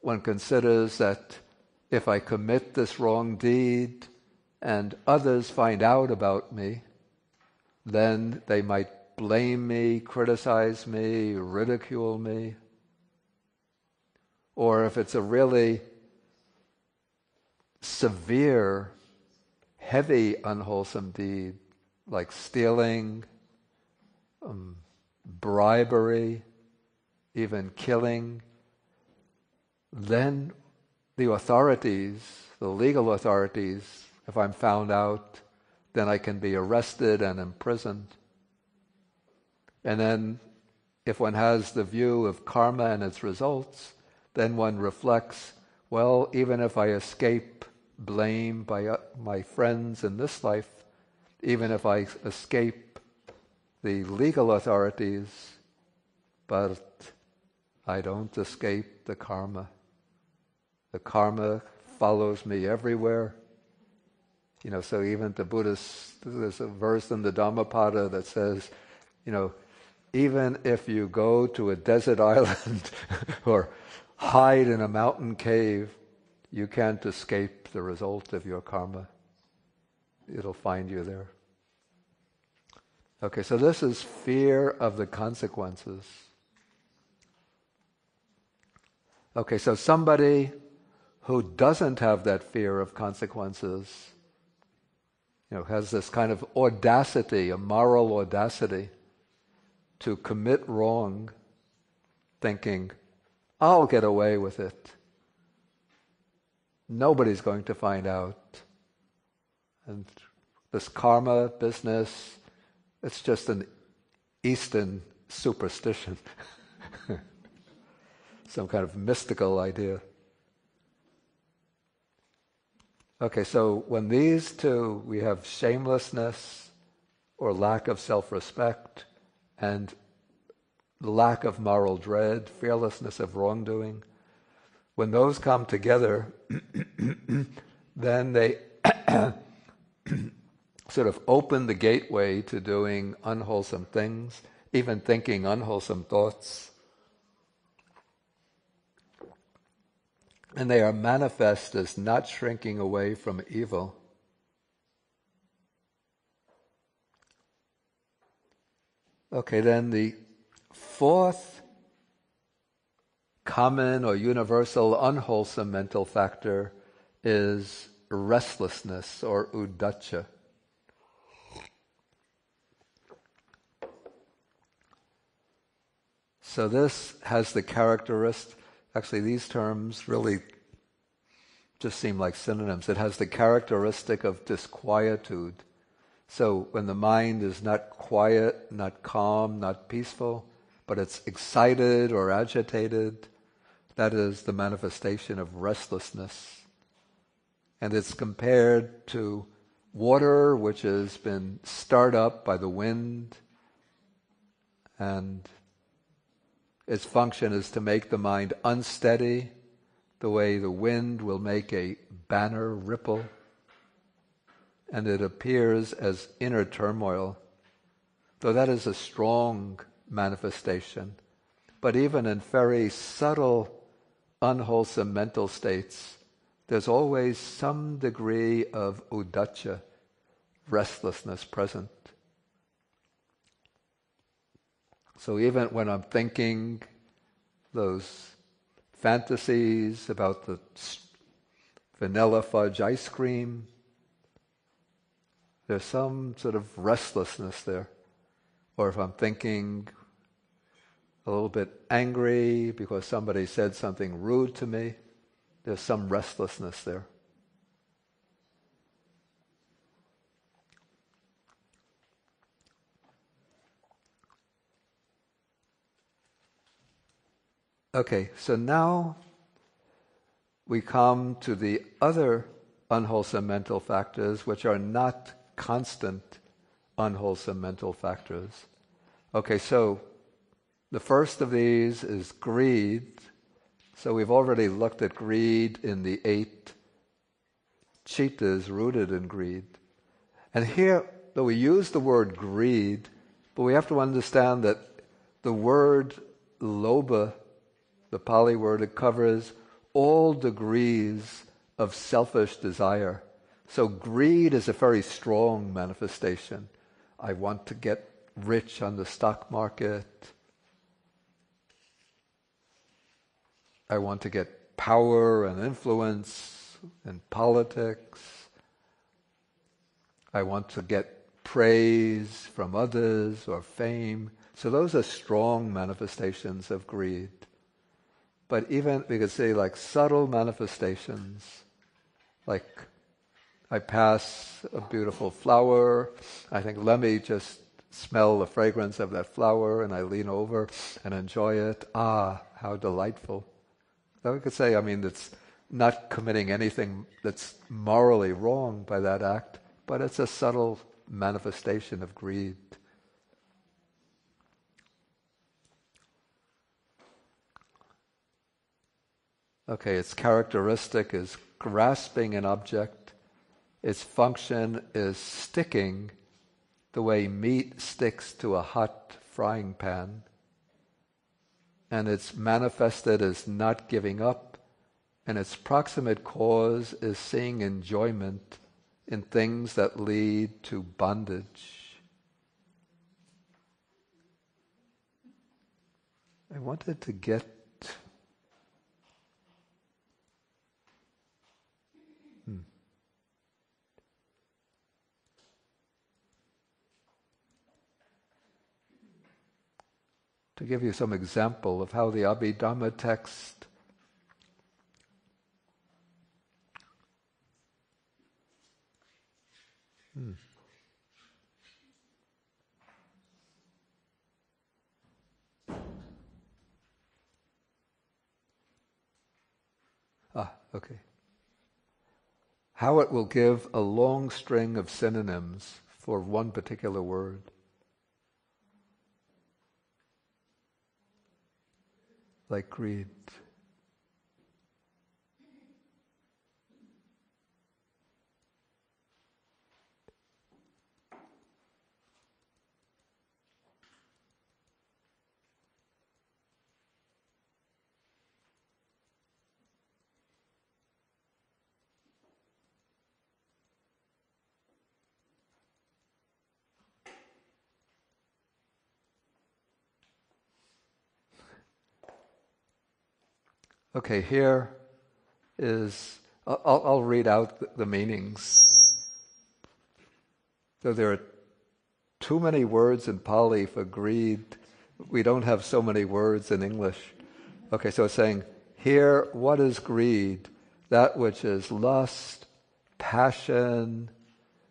one considers that if I commit this wrong deed and others find out about me, then they might blame me, criticize me, ridicule me. Or if it's a really severe, heavy, unwholesome deed, like stealing, bribery, even killing, then the authorities, the legal authorities, if I'm found out, then I can be arrested and imprisoned. And then if one has the view of karma and its results, then one reflects, well, even if I escape blame by my friends in this life, even if I escape the legal authorities, but I don't escape the karma. The karma follows me everywhere. So even the Buddhists, there's a verse in the Dhammapada that says, even if you go to a desert island or hide in a mountain cave, you can't escape the result of your karma. It'll find you there. Okay, so this is fear of the consequences. Okay, so somebody who doesn't have that fear of consequences, has this kind of audacity, a moral audacity, to commit wrong, thinking, I'll get away with it. Nobody's going to find out. And this karma business, it's just an Eastern superstition. Some kind of mystical idea. Okay, so when these two, we have shamelessness or lack of self-respect and lack of moral dread, fearlessness of wrongdoing, when those come together, then they sort of open the gateway to doing unwholesome things, even thinking unwholesome thoughts. And they are manifest as not shrinking away from evil. Okay, then the fourth common or universal unwholesome mental factor is restlessness or uddhacca. So this has the characteristic, actually these terms really just seem like synonyms. It has the characteristic of disquietude. So when the mind is not quiet, not calm, not peaceful, but it's excited or agitated, that is the manifestation of restlessness. And it's compared to water which has been stirred up by the wind, and its function is to make the mind unsteady, the way the wind will make a banner ripple, and it appears as inner turmoil, though that is a strong manifestation. But even in very subtle, unwholesome mental states, there's always some degree of uddhacca, restlessness present. So even when I'm thinking those fantasies about the vanilla fudge ice cream, there's some sort of restlessness there. Or if I'm thinking a little bit angry because somebody said something rude to me, there's some restlessness there. Okay, so now we come to the other unwholesome mental factors, which are not constant unwholesome mental factors. Okay, so the first of these is greed. So we've already looked at greed in the 8 chittas rooted in greed. And here, though we use the word greed, but we have to understand that the word lobha, the Pali word, it covers all degrees of selfish desire. So greed is a very strong manifestation I want to get rich on the stock market. I want to get power and influence in politics. I want to get praise from others or fame. So those are strong manifestations of greed. But even, we could say, like subtle manifestations, like I pass a beautiful flower, I think, let me just smell the fragrance of that flower, and I lean over and enjoy it. Ah, how delightful. So we could say, it's not committing anything that's morally wrong by that act, but it's a subtle manifestation of greed. Okay, its characteristic is grasping an object. Its function is sticking the way meat sticks to a hot frying pan. And it's manifested as not giving up, and its proximate cause is seeing enjoyment in things that lead to bondage. I wanted to get to give you some example of how the Abhidhamma text okay. How it will give a long string of synonyms for one particular word. Like greed. Okay, here is, I'll read out the meanings. So there are too many words in Pali for greed. We don't have so many words in English. Okay, so it's saying, here, what is greed? That which is lust, passion,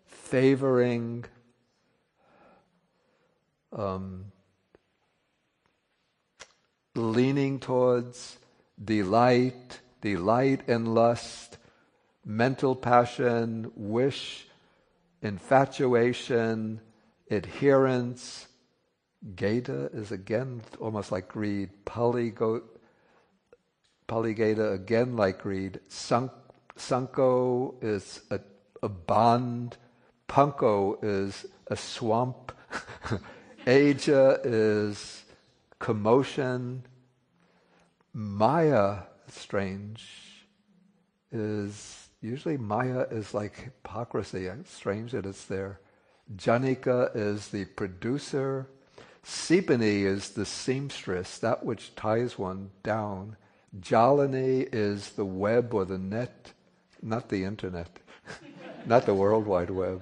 favoring, leaning towards, delight in lust, mental passion, wish, infatuation, adherence. Geta is again almost like greed. Paligeta again like greed. Sanko is a bond. Punko is a swamp. Aja is commotion. Maya, strange, is usually Maya is like hypocrisy. It's strange that it's there. Janika is the producer. Sipani is the seamstress, that which ties one down. Jalani is the web or the net, not the internet, not the World Wide Web.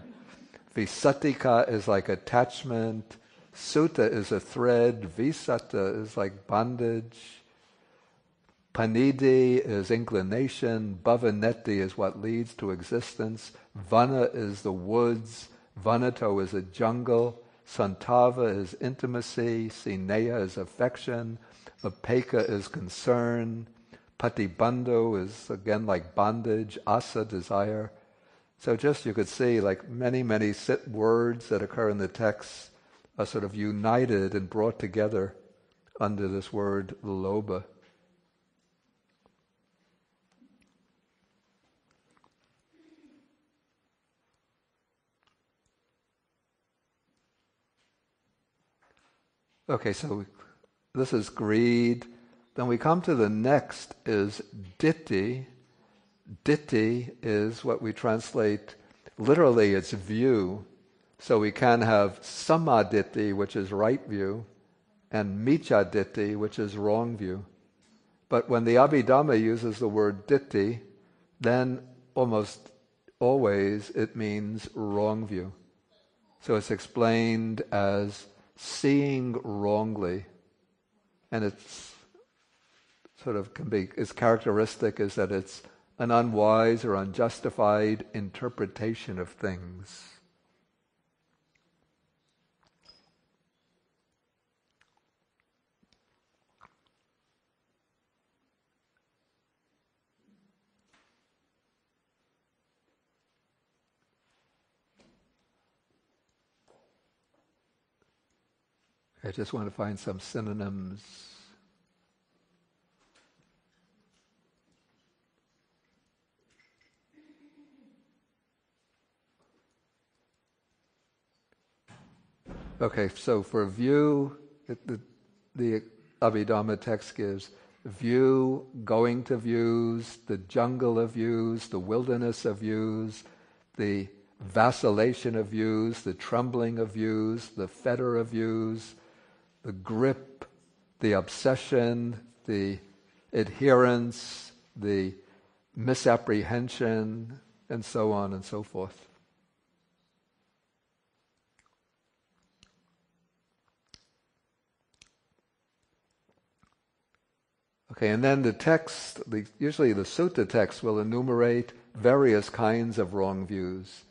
Visatika is like attachment. Sutta is a thread. Visata is like bondage. Panidi is inclination. Bhavaneti is what leads to existence. Vana is the woods. Vanato is a jungle. Santava is intimacy. Sineya is affection. Apeka is concern. Patibandho is again like bondage. Asa, desire. So just you could see like many words that occur in the text are sort of united and brought together under this word lobha. Okay, so this is greed. Then we come to the next is ditthi. Ditthi is what we translate, literally it's view. So we can have samaditthi, which is right view, and micchaditthi, which is wrong view. But when the Abhidhamma uses the word ditthi, then almost always it means wrong view. So it's explained as seeing wrongly. And it's sort of its characteristic is that it's an unwise or unjustified interpretation of things. I just want to find some synonyms. Okay, so for view, the Abhidhamma text gives view, going to views, the jungle of views, the wilderness of views, the vacillation of views, the trembling of views, the fetter of views, the grip, the obsession, the adherence, the misapprehension, and so on and so forth. Okay, and then the text, usually the sutta text will enumerate various kinds of wrong views,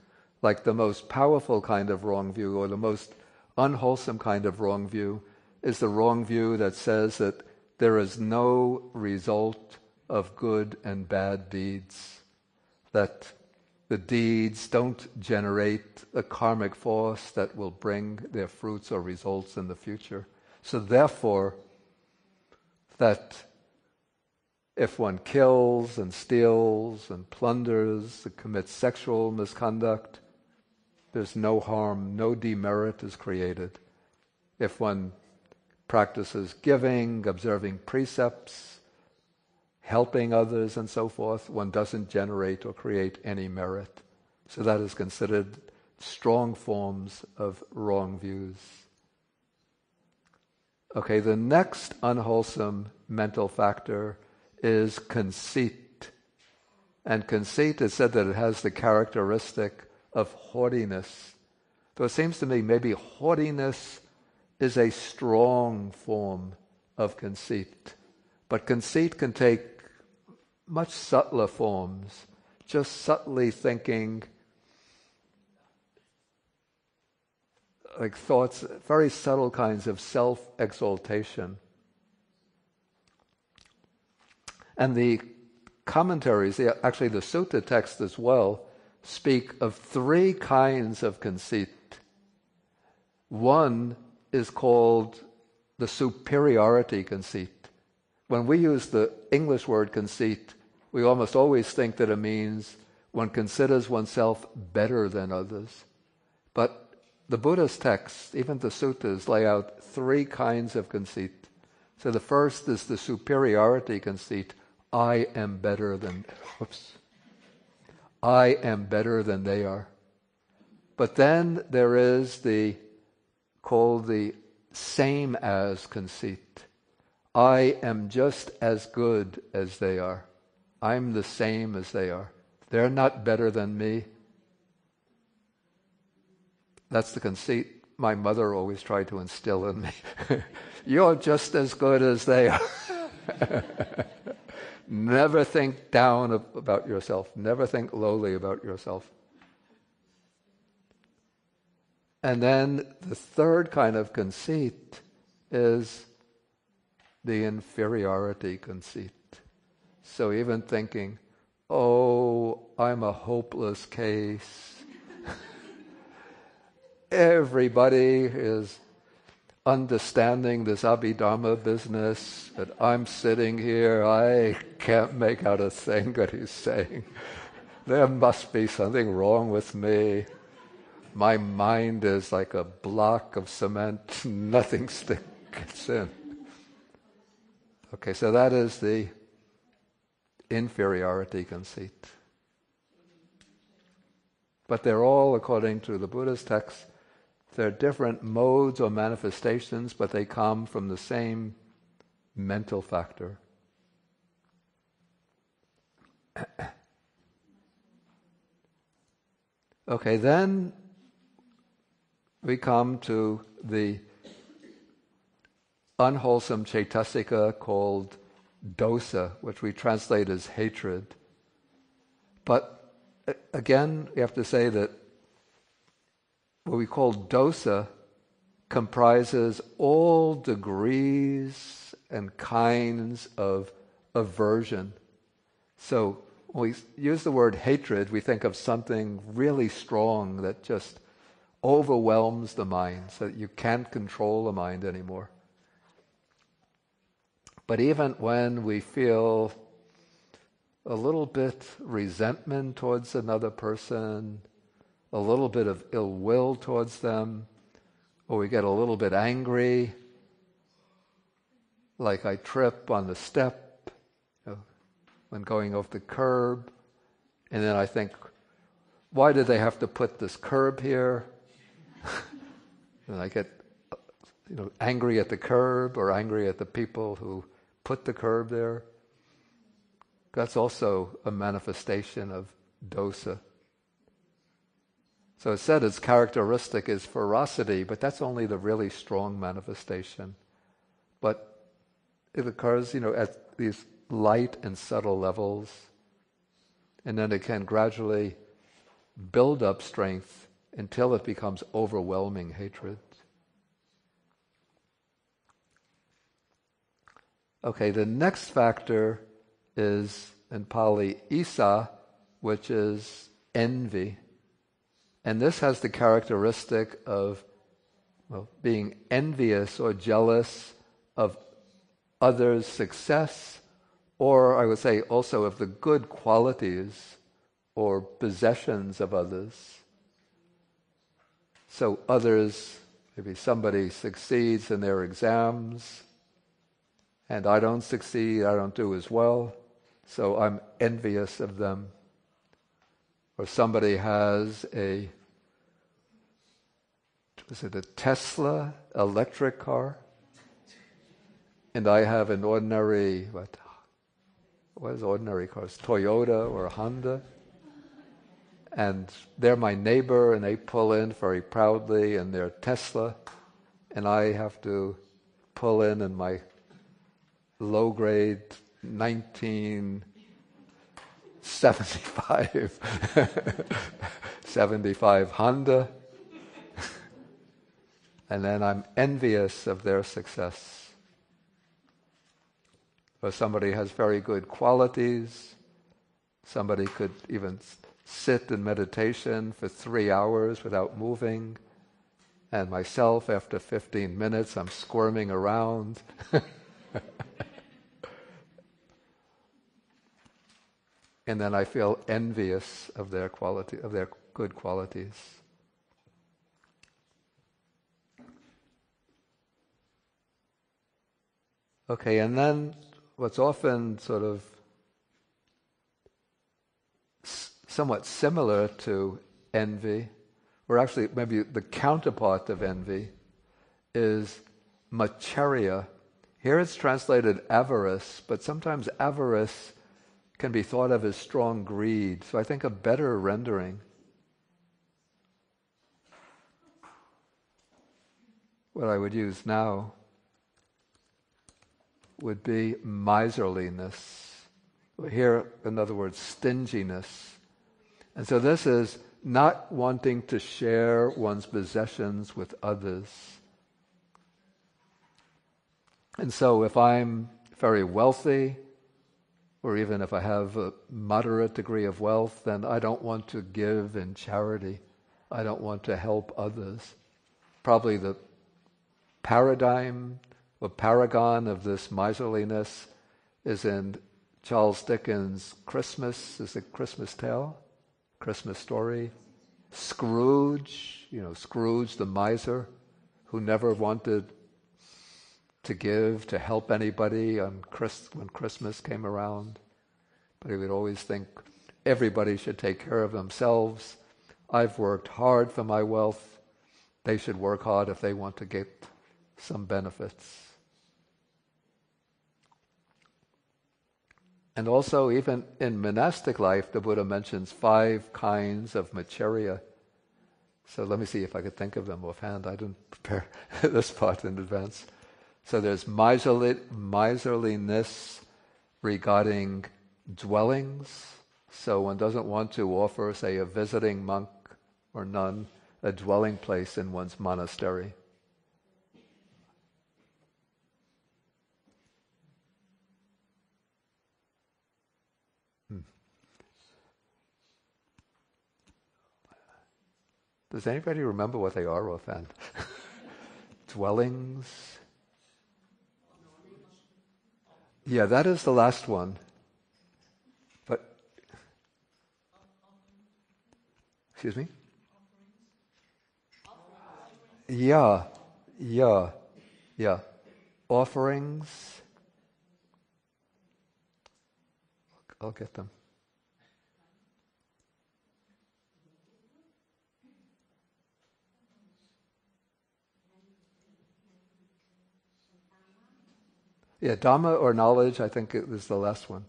like the most powerful kind of wrong view or the most unwholesome kind of wrong view is the wrong view that says that there is no result of good and bad deeds, that the deeds don't generate a karmic force that will bring their fruits or results in the future. So therefore, that if one kills and steals and plunders and commits sexual misconduct, there's no harm, no demerit is created. If one practices giving, observing precepts, helping others and so forth, one doesn't generate or create any merit. So that is considered strong forms of wrong views. Okay, the next unwholesome mental factor is conceit. And conceit is said that it has the characteristic of haughtiness. So it seems to me maybe haughtiness is a strong form of conceit. But conceit can take much subtler forms, just subtly thinking, like thoughts, very subtle kinds of self-exaltation. And the commentaries, actually the sutta text as well, speak of three kinds of conceit. One is called the superiority conceit. When we use the English word conceit, we almost always think that it means one considers oneself better than others. But the Buddhist texts, even the suttas, lay out three kinds of conceit. So the first is the superiority conceit. I am better than they are. But then there is called the same as conceit. I am just as good as they are. I'm the same as they are. They're not better than me. That's the conceit my mother always tried to instill in me. You're just as good as they are. Never think down about yourself. Never think lowly about yourself. And then the third kind of conceit is the inferiority conceit. So even thinking, oh, I'm a hopeless case. Everybody is understanding this Abhidhamma business, but I'm sitting here, I can't make out a thing that he's saying. There must be something wrong with me. My mind is like a block of cement, nothing gets in. Okay, so that is the inferiority conceit. But they're all, according to the Buddhist texts, They're different modes or manifestations, but they come from the same mental factor. Okay, then we come to the unwholesome caitasika called dosa, which we translate as hatred. But again, we have to say that what we call dosa comprises all degrees and kinds of aversion. So when we use the word hatred, we think of something really strong that just overwhelms the mind so that you can't control the mind anymore. But even when we feel a little bit resentment towards another person, a little bit of ill will towards them, or we get a little bit angry, like I trip on the step, when going off the curb, and then I think, why did they have to put this curb here? And I get angry at the curb or angry at the people who put the curb there. That's also a manifestation of dosa. So it's said its characteristic is ferocity, but that's only the really strong manifestation. But it occurs, at these light and subtle levels, and then it can gradually build up strength until it becomes overwhelming hatred. Okay, the next factor is in Pali isa, which is envy. And this has the characteristic of being envious or jealous of others' success, or I would say also of the good qualities or possessions of others. So others, maybe somebody succeeds in their exams, and I don't succeed, I don't do as well, so I'm envious of them. Or somebody has a Tesla electric car, and I have an ordinary, what is ordinary cars? Toyota or Honda. And they're my neighbor, and they pull in very proudly in their Tesla, and I have to pull in my low-grade 1975 Honda, and then I'm envious of their success. Or somebody has very good qualities. Somebody could even sit in meditation for 3 hours without moving, and myself, after 15 minutes, I'm squirming around. And then I feel envious of their quality, of their good qualities. Okay, and then what's often sort of somewhat similar to envy, or actually maybe the counterpart of envy, is macharya. Here it's translated avarice, but sometimes avarice can be thought of as strong greed. So I think a better rendering what I would use now would be miserliness. Here, in other words, stinginess. And so this is not wanting to share one's possessions with others. And so if I'm very wealthy, or even if I have a moderate degree of wealth, then I don't want to give in charity. I don't want to help others. Probably the paradigm or paragon of this miserliness is in Charles Dickens' Christmas, is it Christmas Tale? Christmas Story. Scrooge, Scrooge the miser, who never wanted to give, to help anybody when Christmas came around. But he would always think everybody should take care of themselves. I've worked hard for my wealth. they should work hard if they want to get some benefits. And also, even in monastic life, the Buddha mentions 5 kinds of macharia. So let me see if I could think of them offhand. I didn't prepare this part in advance. So there's miserliness regarding dwellings. So one doesn't want to offer, say, a visiting monk or nun a dwelling place in one's monastery. Does anybody remember what they are offhand? Dwellings? Yeah, that is the last one. But, excuse me? Yeah. Offerings. I'll get them. Yeah, Dhamma or knowledge, I think it was the last one.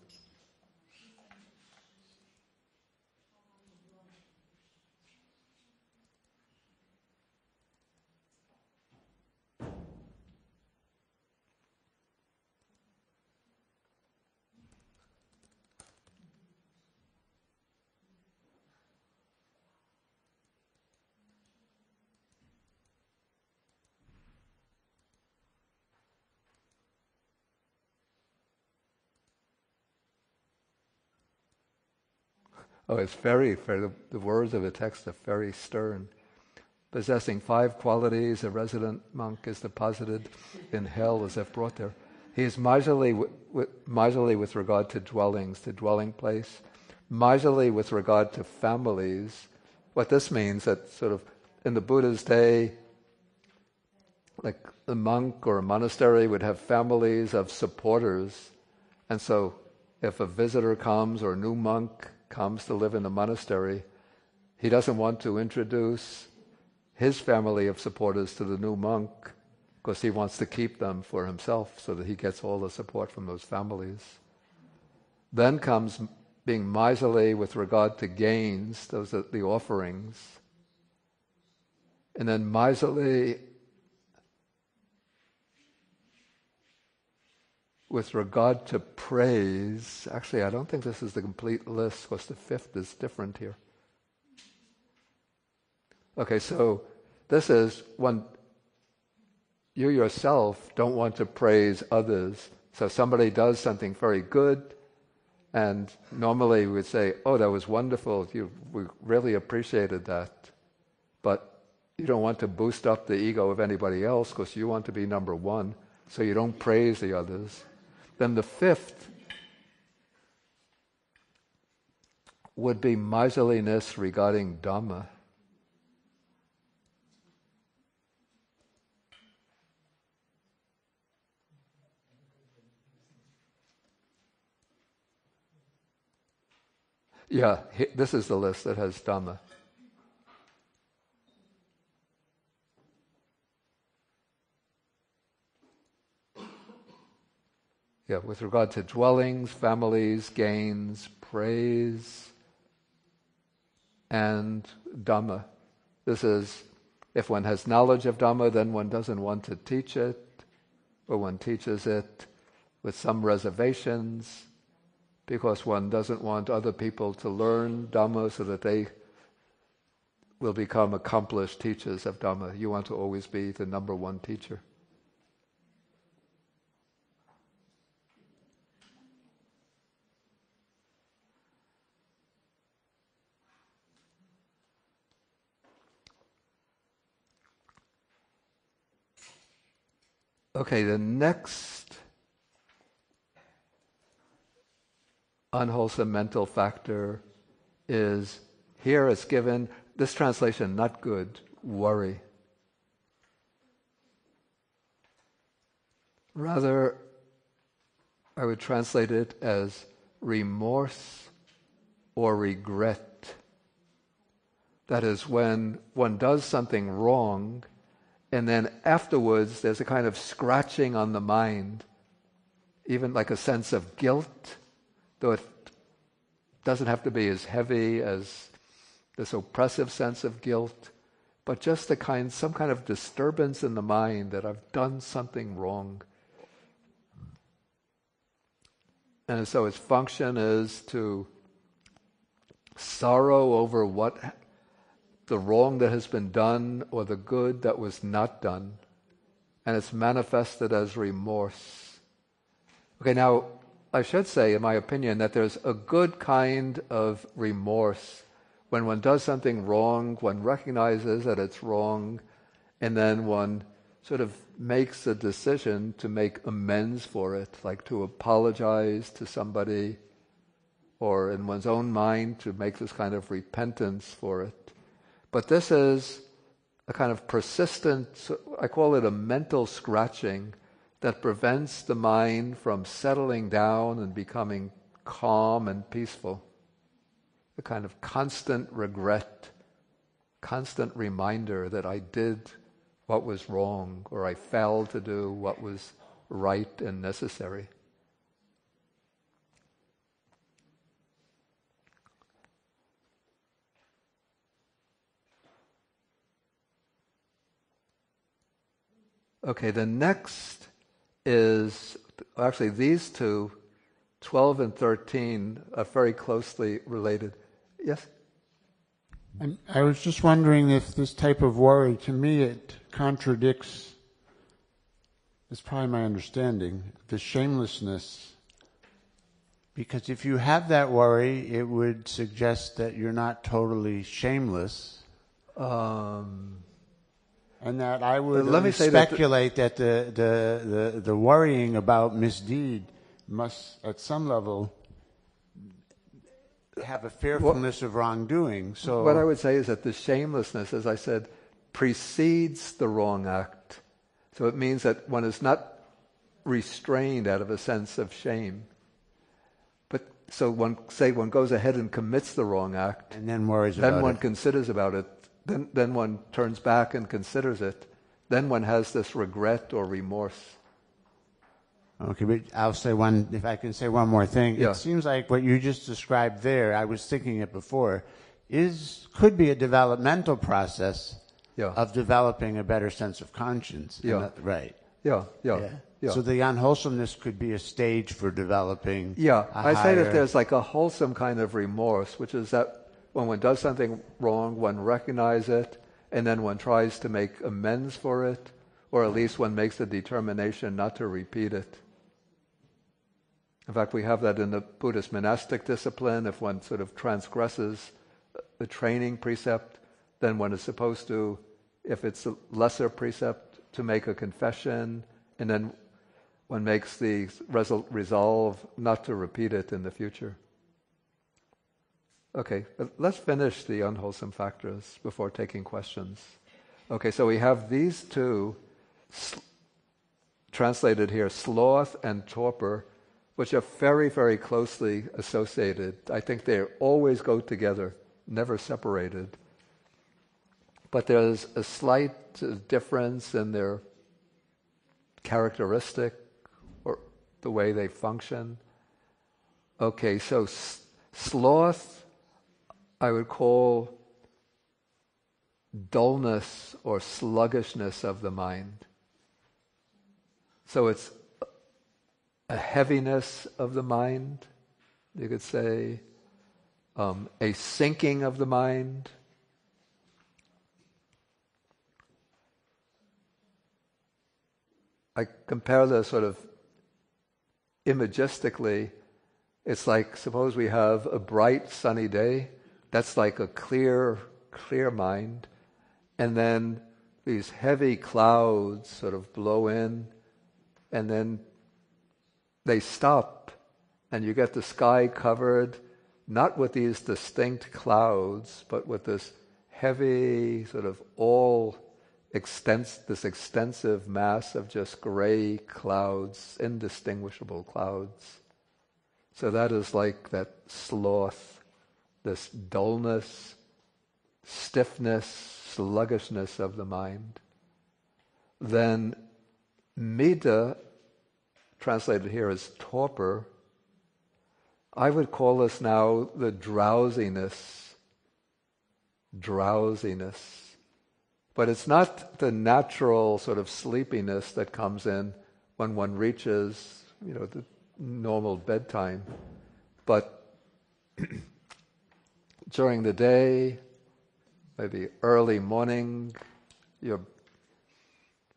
Oh, it's the words of the text are very stern. Possessing 5 qualities, a resident monk is deposited in hell as if brought there. He is miserly with regard to dwellings, the dwelling place. Miserly with regard to families. What this means, that sort of in the Buddha's day, like a monk or a monastery would have families of supporters. And so if a visitor comes or a new monk comes to live in the monastery, he doesn't want to introduce his family of supporters to the new monk because he wants to keep them for himself so that he gets all the support from those families. Then comes being miserly with regard to gains, those are the offerings. And then miserly with regard to praise. Actually, I don't think this is the complete list because the 5th is different here. Okay, so this is when you yourself don't want to praise others. So somebody does something very good, and normally we would say, oh, that was wonderful, we really appreciated that. But you don't want to boost up the ego of anybody else because you want to be number one, so you don't praise the others. Then the 5th would be miserliness regarding Dhamma. Yeah, this is the list that has Dhamma. Yeah, with regard to dwellings, families, gains, praise, and Dhamma. This is, if one has knowledge of Dhamma, then one doesn't want to teach it, or one teaches it with some reservations, because one doesn't want other people to learn Dhamma so that they will become accomplished teachers of Dhamma. You want to always be the number one teacher. Okay, the next unwholesome mental factor is, here it's given, this translation, not good, worry. Rather, I would translate it as remorse or regret. That is, when one does something wrong, and then afterwards there's a kind of scratching on the mind, even like a sense of guilt, though it doesn't have to be as heavy as this oppressive sense of guilt, but just some kind of disturbance in the mind that I've done something wrong. And so its function is to sorrow over the wrong that has been done or the good that was not done. And it's manifested as remorse. Okay, now, I should say, in my opinion, that there's a good kind of remorse. When one does something wrong, one recognizes that it's wrong, and then one sort of makes a decision to make amends for it, like to apologize to somebody, or in one's own mind to make this kind of repentance for it. But this is a kind of persistent, I call it a mental scratching, that prevents the mind from settling down and becoming calm and peaceful. A kind of constant regret, constant reminder that I did what was wrong, or I failed to do what was right and necessary. Okay, the next is, actually these two, 12 and 13, are very closely related. Yes? I was just wondering if this type of worry, to me it contradicts, it's probably my understanding, the shamelessness. Because if you have that worry, it would suggest that you're not totally shameless. And that I would speculate that the worrying about misdeed must, at some level, have a fearfulness of wrongdoing. So what I would say is that the shamelessness, as I said, precedes the wrong act. So it means that one is not restrained out of a sense of shame. But so one goes ahead and commits the wrong act, and then worries about it. Then one considers about it. Then one turns back and considers it. Then one has this regret or remorse. Okay, but I'll say if I can say one more thing. Yeah. It seems like what you just described there, I was thinking it before, could be a developmental process of developing a better sense of conscience. Yeah. Right. Yeah. So the unwholesomeness could be a stage for developing I say that there's like a wholesome kind of remorse, which is that when one does something wrong, one recognizes it, and then one tries to make amends for it, or at least one makes a determination not to repeat it. In fact, we have that in the Buddhist monastic discipline. If one sort of transgresses the training precept, then one is supposed to, if it's a lesser precept, to make a confession, and then one makes the resolve not to repeat it in the future. Okay, let's finish the unwholesome factors before taking questions. Okay, so we have these two, translated here, sloth and torpor, which are very, very closely associated. I think they always go together, never separated. But there's a slight difference in their characteristic or the way they function. Okay, so sloth I would call dullness or sluggishness of the mind. So it's a heaviness of the mind, you could say, a sinking of the mind. I compare this sort of imagistically. It's like, suppose we have a bright sunny day. That's like a clear mind. And then these heavy clouds sort of blow in, and then they stop, and you get the sky covered, not with these distinct clouds, but with this heavy sort of this extensive mass of just gray clouds, indistinguishable clouds. So that is like that sloth, this dullness, stiffness, sluggishness of the mind. Then mida, translated here as torpor, I would call this now the drowsiness. But it's not the natural sort of sleepiness that comes in when one reaches, the normal bedtime. But during the day, maybe early morning, you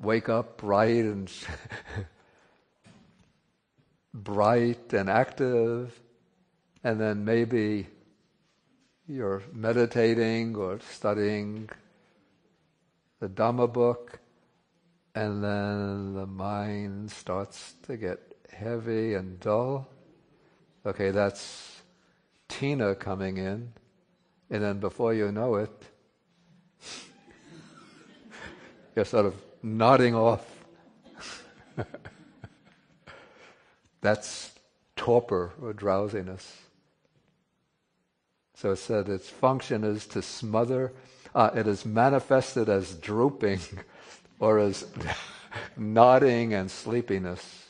wake up bright and bright and active, and then maybe you're meditating or studying the Dhamma book, and then the mind starts to get heavy and dull. Okay, that's Tina coming in, and then before you know it, you're sort of nodding off. That's torpor or drowsiness. So it said its function is to smother. It is manifested as drooping or as nodding and sleepiness.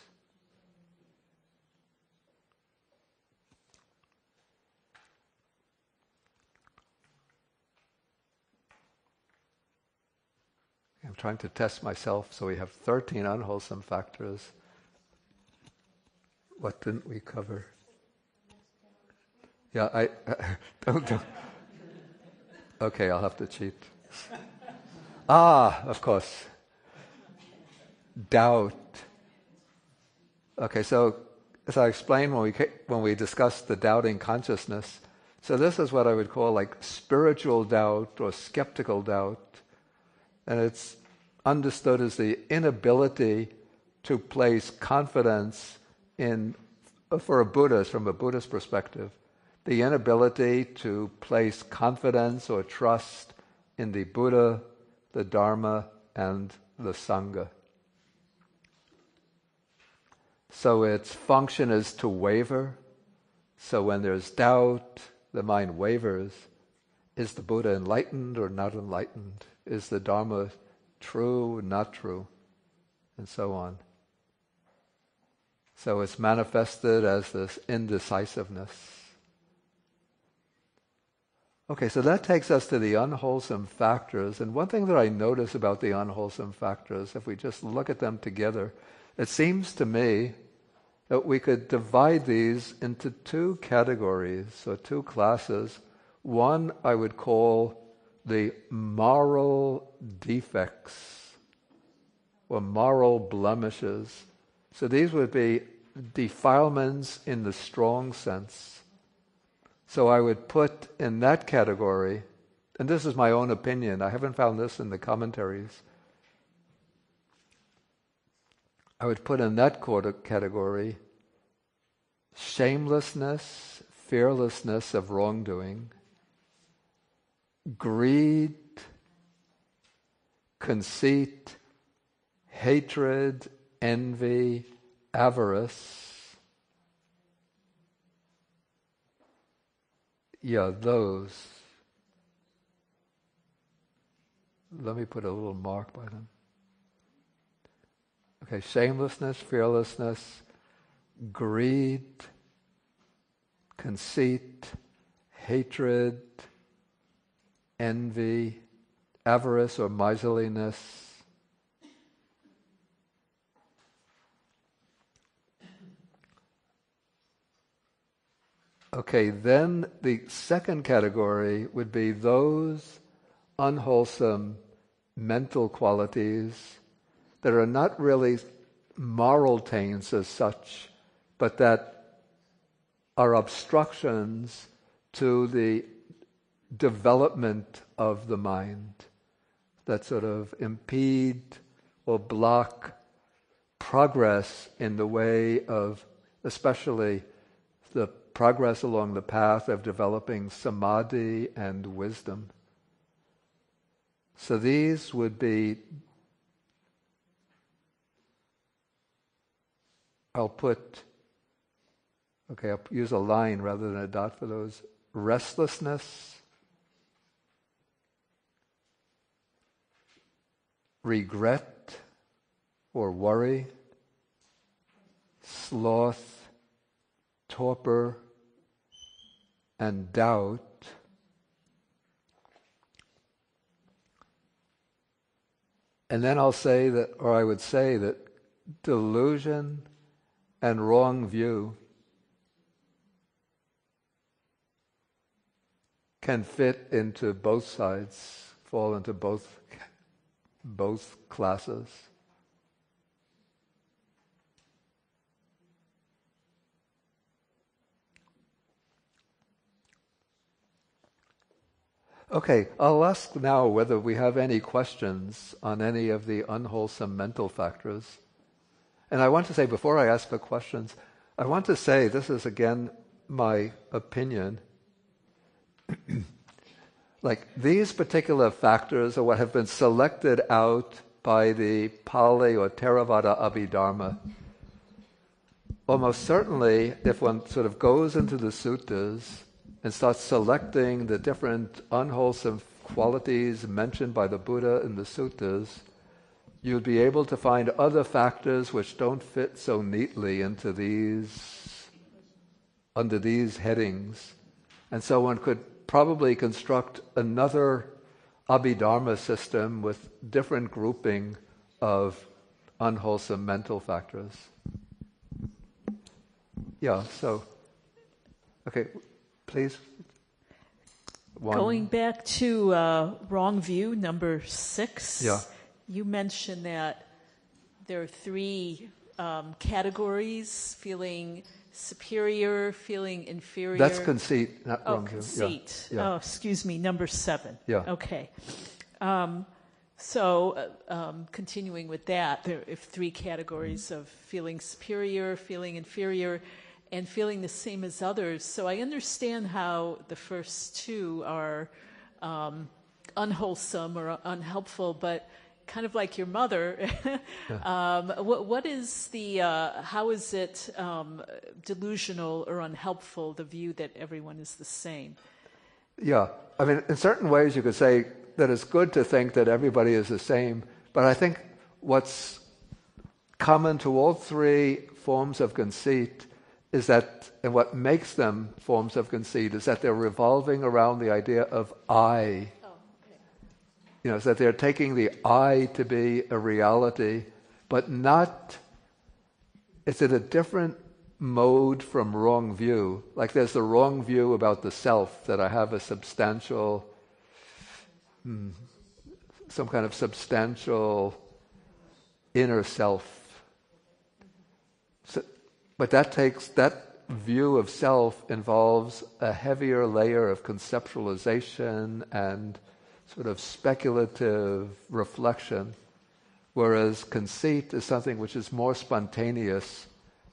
I'm trying to test myself, so we have 13 unwholesome factors. What didn't we cover? Yeah, I don't. Okay, I'll have to cheat. Of course. Doubt. Okay, so as I explained when we discussed the doubting consciousness, so this is what I would call like spiritual doubt or skeptical doubt. And it's understood as the inability to place confidence in, for a Buddhist, from a Buddhist perspective, the inability to place confidence or trust in the Buddha, the Dharma, and the Sangha. So its function is to waver. So when there's doubt, the mind wavers. Is the Buddha enlightened or not enlightened? Is the Dharma true or not true? And so on. So it's manifested as this indecisiveness. Okay, so that takes us to the unwholesome factors. And one thing that I notice about the unwholesome factors, if we just look at them together, it seems to me that we could divide these into two categories, or two classes. One I would call the moral defects, or moral blemishes. So these would be defilements in the strong sense. So I would put in that category, and this is my own opinion, I haven't found this in the commentaries, I would put in that category shamelessness, fearlessness of wrongdoing, greed, conceit, hatred, envy, avarice. Yeah, those. Let me put a little mark by them. Okay, shamelessness, fearlessness, greed, conceit, hatred, envy, avarice or miserliness. Okay, then the second category would be those unwholesome mental qualities that are not really moral taints as such, but that are obstructions to the development of the mind, that sort of impede or block progress in the way of, especially the progress along the path of developing samadhi and wisdom. So these would be, I'll use a line rather than a dot for those. Restlessness, regret or worry, sloth, torpor, and doubt. And then I'll say that, or I would say that delusion and wrong view can fit into both sides, fall into both classes. Okay, I'll ask now whether we have any questions on any of the unwholesome mental factors. And I want to say, before I ask the questions, I want to say, this is again my opinion, like these particular factors are what have been selected out by the Pali or Theravada Abhidhamma. Almost certainly, if one sort of goes into the suttas and starts selecting the different unwholesome qualities mentioned by the Buddha in the suttas, you'll be able to find other factors which don't fit so neatly into under these headings. And so one could probably construct another Abhidhamma system with different grouping of unwholesome mental factors. Yeah, so, okay, please. Going back to wrong view, number 6. Yeah. You mentioned that there are 3 categories: feeling superior, feeling inferior. That's conceit, not wrong view. Conceit. Yeah. Oh, excuse me, number 7. Yeah. Okay. Continuing with that, there are 3 categories of feeling superior, feeling inferior, and feeling the same as others. So I understand how the first 2 are unwholesome or unhelpful, but kind of like your mother, what is the, how is it delusional or unhelpful, the view that everyone is the same? Yeah, I mean, in certain ways you could say that it's good to think that everybody is the same, but I think what's common to all 3 forms of conceit is that, and what makes them forms of conceit, is that they're revolving around the idea of I. You know, so that they're taking the I to be a reality, but not, it's in a different mode from wrong view. Like there's the wrong view about the self, that I have a substantial, some kind of substantial inner self. So, but that view of self involves a heavier layer of conceptualization and sort of speculative reflection, whereas conceit is something which is more spontaneous,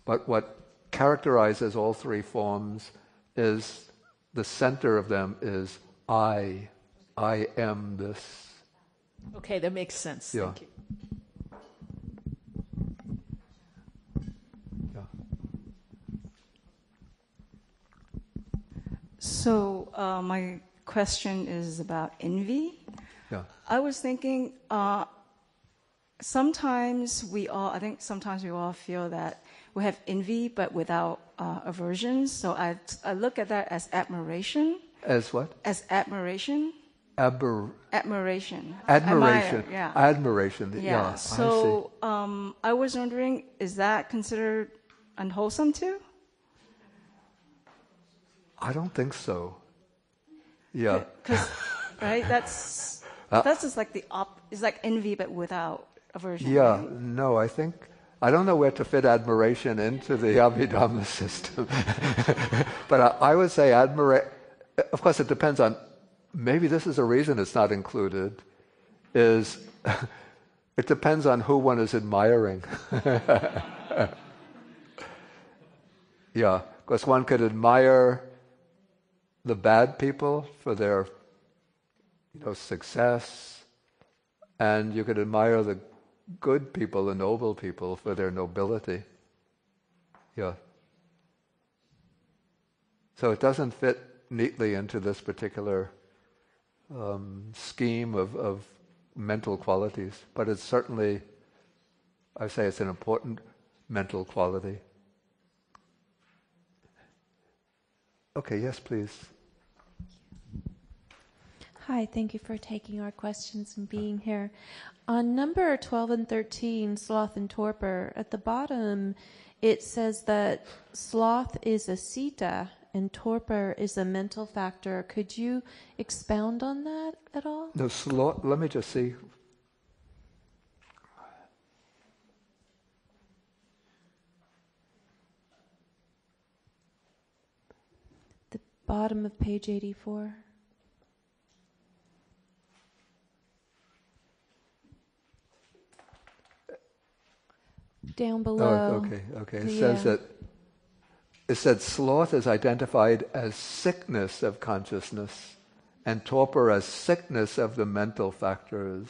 but what characterizes all 3 forms is the center of them is I am this. Okay, that makes sense. Yeah. Thank you. Yeah. So my question is about envy. Yeah. I was thinking sometimes we all feel that we have envy but without aversion. So I look at that as admiration. As what? As admiration. Admiration. Admiration. Admire, yeah. Admiration. Yeah. So I was wondering, is that considered unwholesome too? I don't think so. Yeah. Because, right, that's just like it's like envy but without aversion. Yeah, right? no, I don't know where to fit admiration into the Abhidhamma system. But I would say of course it depends on, maybe this is a reason it's not included, is it depends on who one is admiring. Yeah, because one could admire the bad people for their success, and you could admire the good people, the noble people, for their nobility. Yeah. So it doesn't fit neatly into this particular scheme of mental qualities, but it's certainly, I say it's an important mental quality. Okay, yes, please. Hi, thank you for taking our questions and being here. On number 12 and 13, sloth and torpor, at the bottom it says that sloth is a citta and torpor is a mental factor. Could you expound on that at all? No, sloth, let me just see. The bottom of page 84. Down below. Oh, okay. It says that it said sloth is identified as sickness of consciousness, and torpor as sickness of the mental factors.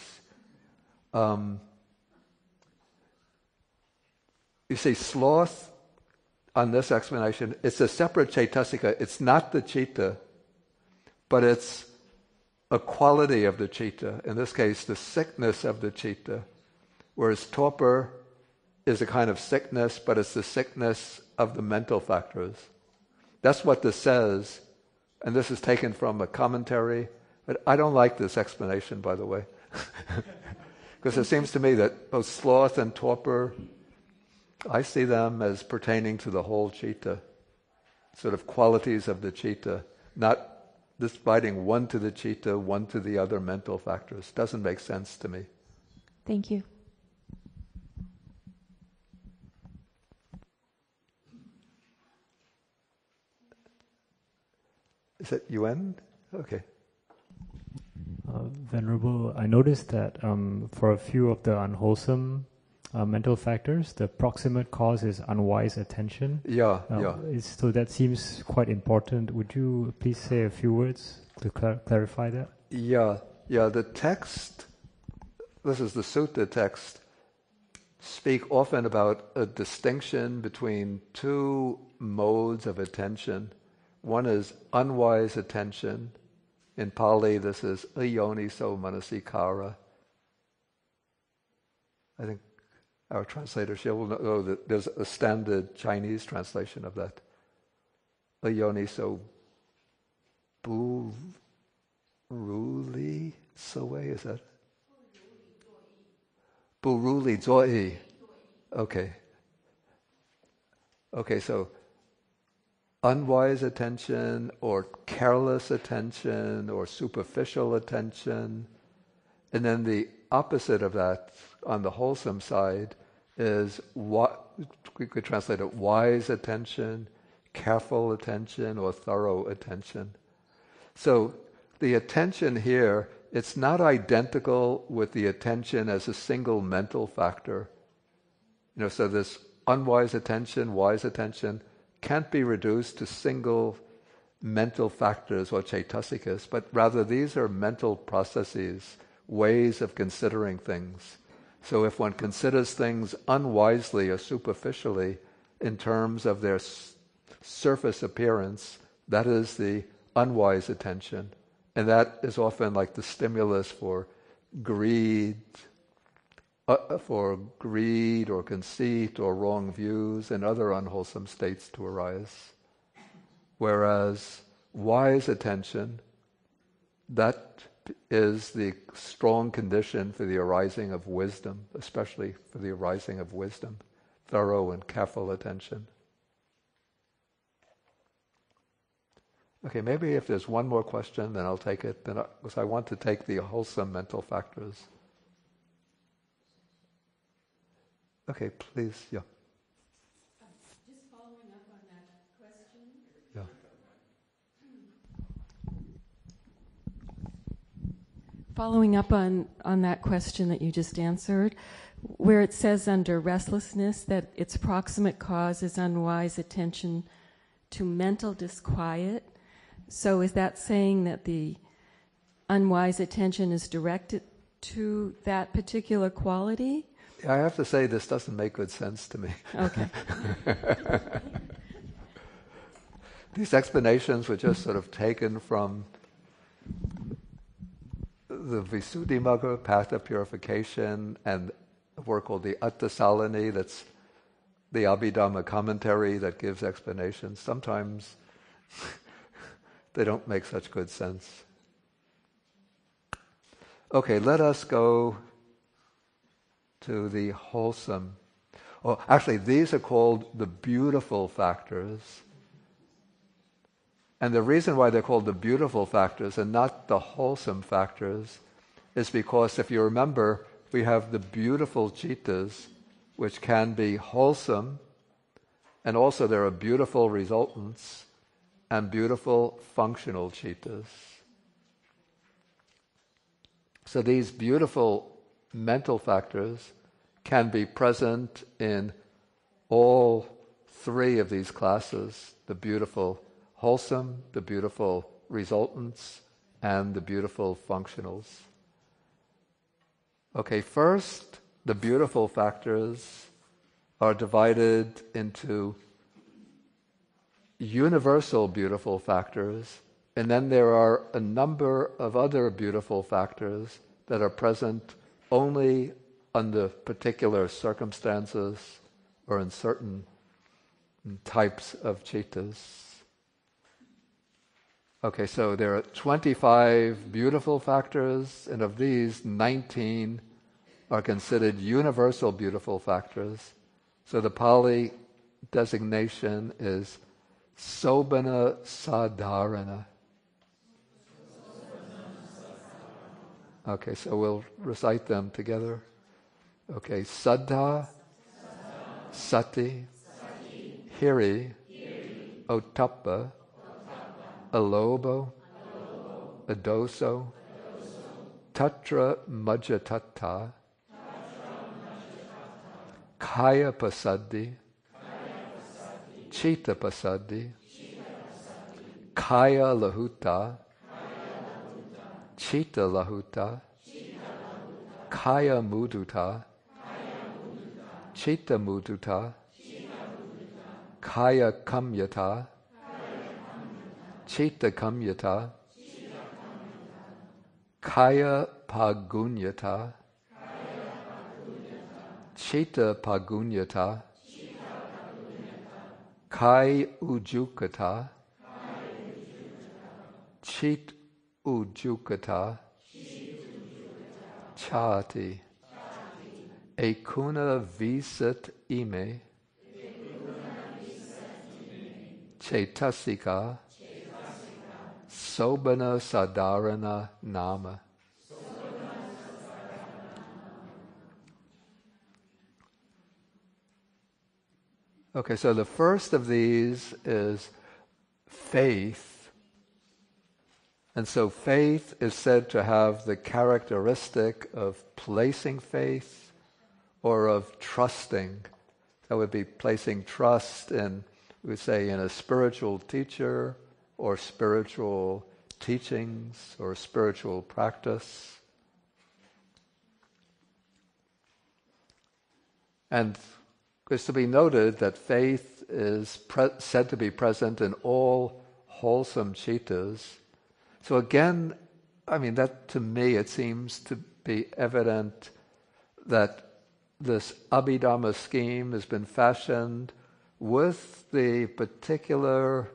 You see, sloth on this explanation, it's a separate cetasika. It's not the citta, but it's a quality of the citta. In this case, the sickness of the citta, whereas torpor is a kind of sickness, but it's the sickness of the mental factors. That's what this says, and this is taken from a commentary, but I don't like this explanation, by the way. Because it seems to me that both sloth and torpor, I see them as pertaining to the whole citta, sort of qualities of the citta, not dividing one to the citta, one to the other mental factors. Doesn't make sense to me. Thank you. Is it Yuan? Okay. Venerable, I noticed that for a few of the unwholesome mental factors, the proximate cause is unwise attention. Yeah. So that seems quite important. Would you please say a few words to clarify that? Yeah. The text, this is the sutta text, speak often about a distinction between two modes of attention. One is unwise attention. In Pali, this is ayoniso manasikara. I think our translator, she will know that there's a standard Chinese translation of that. Ayoniso buruli soe, is that? Buruli zoi. Okay, so unwise attention or careless attention or superficial attention. And then the opposite of that on the wholesome side is what we could translate it wise attention, careful attention, or thorough attention. So the attention here, it's not identical with the attention as a single mental factor. So this unwise attention, wise attention, can't be reduced to single mental factors or cetasikas, but rather these are mental processes, ways of considering things. So if one considers things unwisely or superficially in terms of their surface appearance, that is the unwise attention. And that is often like the stimulus for greed or conceit or wrong views and other unwholesome states to arise. Whereas wise attention, that is the strong condition for the arising of wisdom, especially for the arising of wisdom, thorough and careful attention. Okay, maybe if there's one more question, then I'll take it, because I want to take the wholesome mental factors. Okay, please, yeah. Just following up on that question. Yeah. Following up on that question that you just answered, where it says under restlessness that its proximate cause is unwise attention to mental disquiet. So is that saying that the unwise attention is directed to that particular quality? I have to say this doesn't make good sense to me. Okay. These explanations were just sort of taken from the Visuddhimagga, path of purification, and a work called the Attasalini, that's the Abhidhamma commentary that gives explanations. Sometimes they don't make such good sense. Okay, let us go to the wholesome. Oh, actually, these are called the beautiful factors. And the reason why they're called the beautiful factors and not the wholesome factors is because, if you remember, we have the beautiful cittas, which can be wholesome, and also there are beautiful resultants and beautiful functional cittas. So these beautiful mental factors can be present in all three of these classes: the beautiful wholesome, the beautiful resultants, and the beautiful functionals. Okay, first, the beautiful factors are divided into universal beautiful factors, and then there are a number of other beautiful factors that are present only under particular circumstances or in certain types of cittas. Okay, so there are 25 beautiful factors, and of these, 19 are considered universal beautiful factors. So the Pali designation is Sobhana Sadharana. Okay, so we'll recite them together. Okay, Saddha, Sati, Hiri, Ottappa, Alobo, Adoso, Tatra Majjatatta, Kaya Pasadi, Chitta Pasadi, Kaya Lahuta, Chitta Lahuta, Kaya Muduta, Chitta Muduta, Kaya Kamyata, Chitta Kamyata, Kaya Pagunyata, Chitta Pagunyata, Kai Ujukata, Chit Ujukata, Chati, Ekuna Visat Ime, Chaitasika, Sobhana Sadharana Nama. Okay, so the first of these is faith. And so faith is said to have the characteristic of placing faith or of trusting. That would be placing trust in, we would say, in a spiritual teacher or spiritual teachings or spiritual practice. And it's to be noted that faith is said to be present in all wholesome cittas. So again, I mean, that to me it seems to be evident that this Abhidhamma scheme has been fashioned with the particular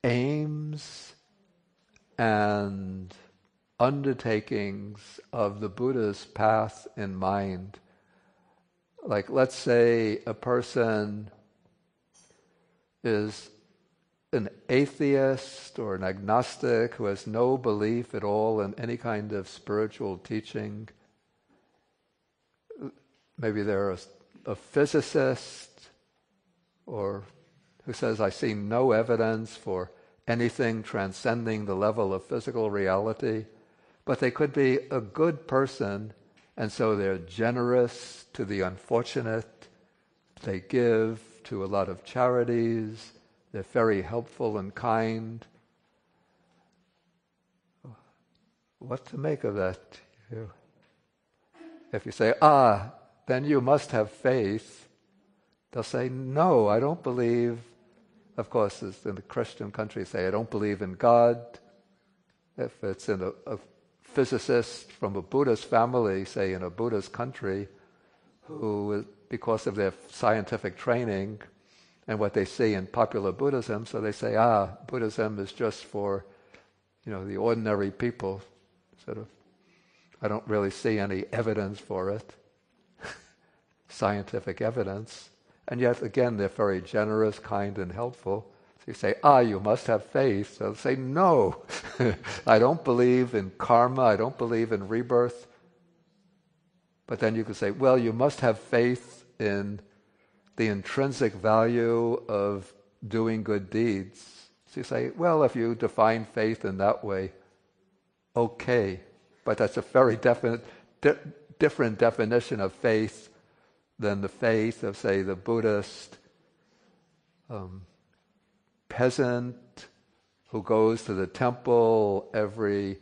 aims and undertakings of the Buddha's path in mind. Like, let's say a person is an atheist or an agnostic who has no belief at all in any kind of spiritual teaching. Maybe they're a physicist or who says, I see no evidence for anything transcending the level of physical reality. But they could be a good person, and so they're generous to the unfortunate. They give to a lot of charities. They're very helpful and kind. What to make of that? If you say, then you must have faith, they'll say, no, I don't believe. Of course, as in the Christian countries say, I don't believe in God. If it's in a physicist from a Buddhist family, say in a Buddhist country, who, because of their scientific training and what they see in popular Buddhism, so they say, Buddhism is just for, the ordinary people. Sort of, I don't really see any evidence for it, scientific evidence. And yet, again, they're very generous, kind, and helpful. So you say, you must have faith. So they'll say, no, I don't believe in karma, I don't believe in rebirth. But then you could say, well, you must have faith in the intrinsic value of doing good deeds. So you say, well, if you define faith in that way, okay. But that's a very different definition of faith than the faith of, say, the Buddhist peasant who goes to the temple every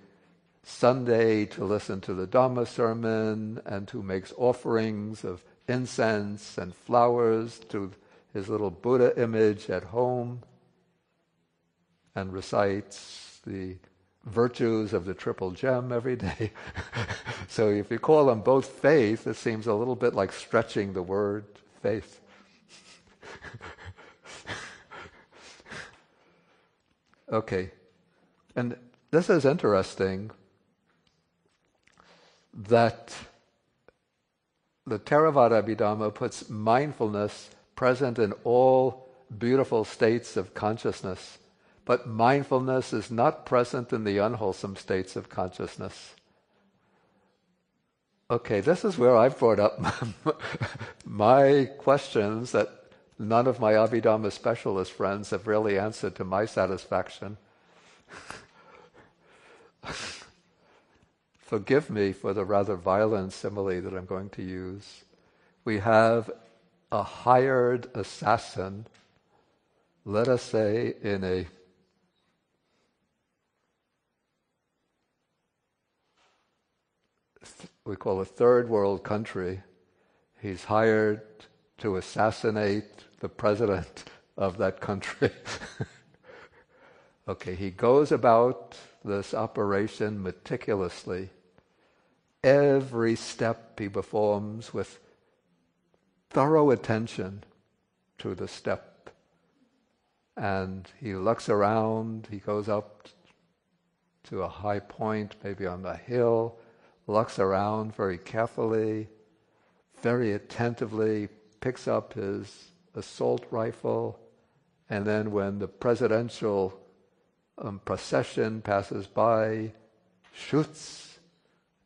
Sunday to listen to the Dharma sermon and who makes offerings of incense and flowers to his little Buddha image at home and recites the virtues of the triple gem every day. So if you call them both faith, it seems a little bit like stretching the word faith. Okay. And this is interesting that the Theravada Abhidhamma puts mindfulness present in all beautiful states of consciousness, but mindfulness is not present in the unwholesome states of consciousness. Okay, this is where I've brought up my questions that none of my Abhidhamma specialist friends have really answered to my satisfaction. Forgive me for the rather violent simile that I'm going to use. We have a hired assassin, let us say in a we call a third world country. He's hired to assassinate the president of that country. Okay, he goes about this operation meticulously. Every step he performs with thorough attention to the step. And he looks around, he goes up to a high point, maybe on the hill, looks around very carefully, very attentively, picks up his assault rifle, and then when the presidential procession passes by, shoots,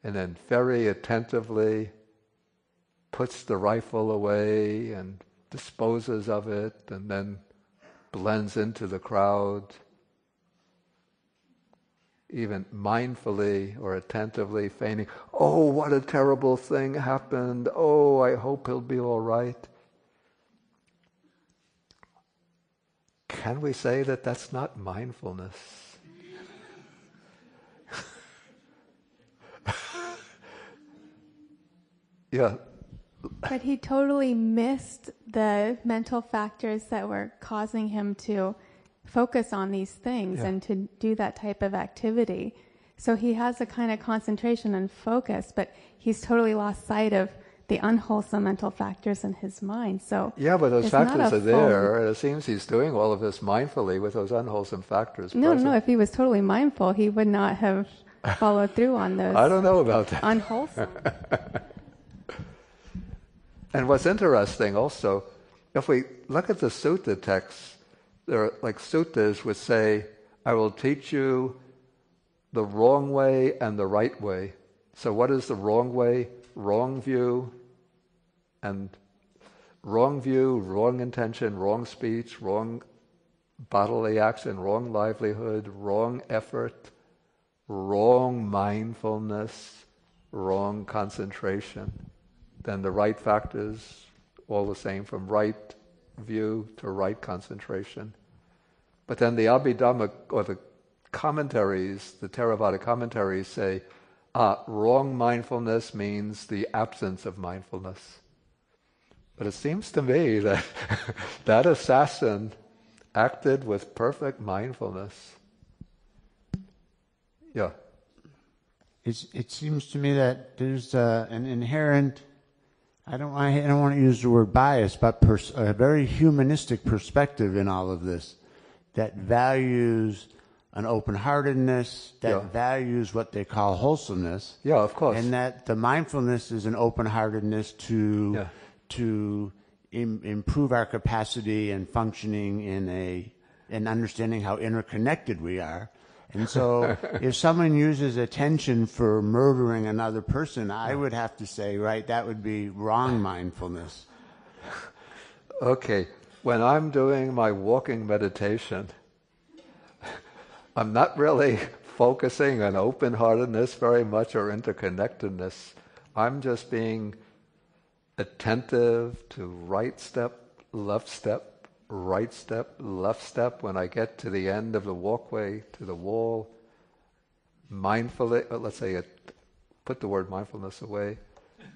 and then very attentively puts the rifle away and disposes of it, and then blends into the crowd, even mindfully or attentively feigning, oh, what a terrible thing happened, oh, I hope he'll be all right. Can we say that that's not mindfulness? Yeah. But he totally missed the mental factors that were causing him to focus on these things and to do that type of activity. So he has a kind of concentration and focus, but he's totally lost sight of the unwholesome mental factors in his mind. So but those factors are there, and it seems he's doing all of this mindfully with those unwholesome factors present. No, if he was totally mindful, he would not have followed through on those. I don't know about that. Unwholesome. And what's interesting also, if we look at the sutta texts, there are like suttas which say, I will teach you the wrong way and the right way. So what is the wrong way? Wrong view, and wrong view, wrong intention, wrong speech, wrong bodily action, wrong livelihood, wrong effort, wrong mindfulness, wrong concentration. Then the right factors, all the same, from right view to right concentration. But then the Abhidhamma, or the commentaries, the Theravada commentaries say, wrong mindfulness means the absence of mindfulness. But it seems to me that that assassin acted with perfect mindfulness. Yeah. it seems to me that there's an inherent, I don't want to use the word bias, but a very humanistic perspective in all of this that values an open-heartedness, that values what they call wholesomeness. Yeah, of course. And that the mindfulness is an open-heartedness to improve our capacity and functioning in understanding how interconnected we are. And so if someone uses attention for murdering another person, I would have to say, right, that would be wrong mindfulness. Okay, when I'm doing my walking meditation, I'm not really focusing on open-heartedness very much or interconnectedness. I'm just being attentive to right step, left step, right step, left step. When I get to the end of the walkway, to the wall, mindfully, let's say, put the word mindfulness away.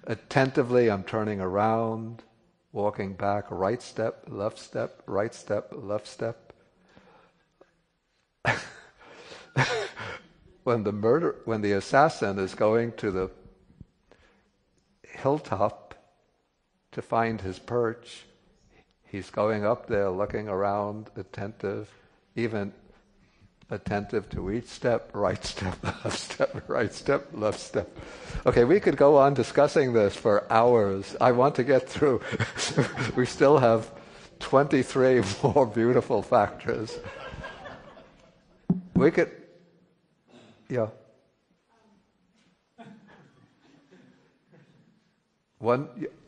Attentively, I'm turning around, walking back, right step, left step, right step, left step. When the assassin is going to the hilltop to find his perch, he's going up there, looking around, attentive, even attentive to each step, right step, left step, right step, left step. Okay, we could go on discussing this for hours. I want to get through. We still have 23 more beautiful factors. We could, yeah.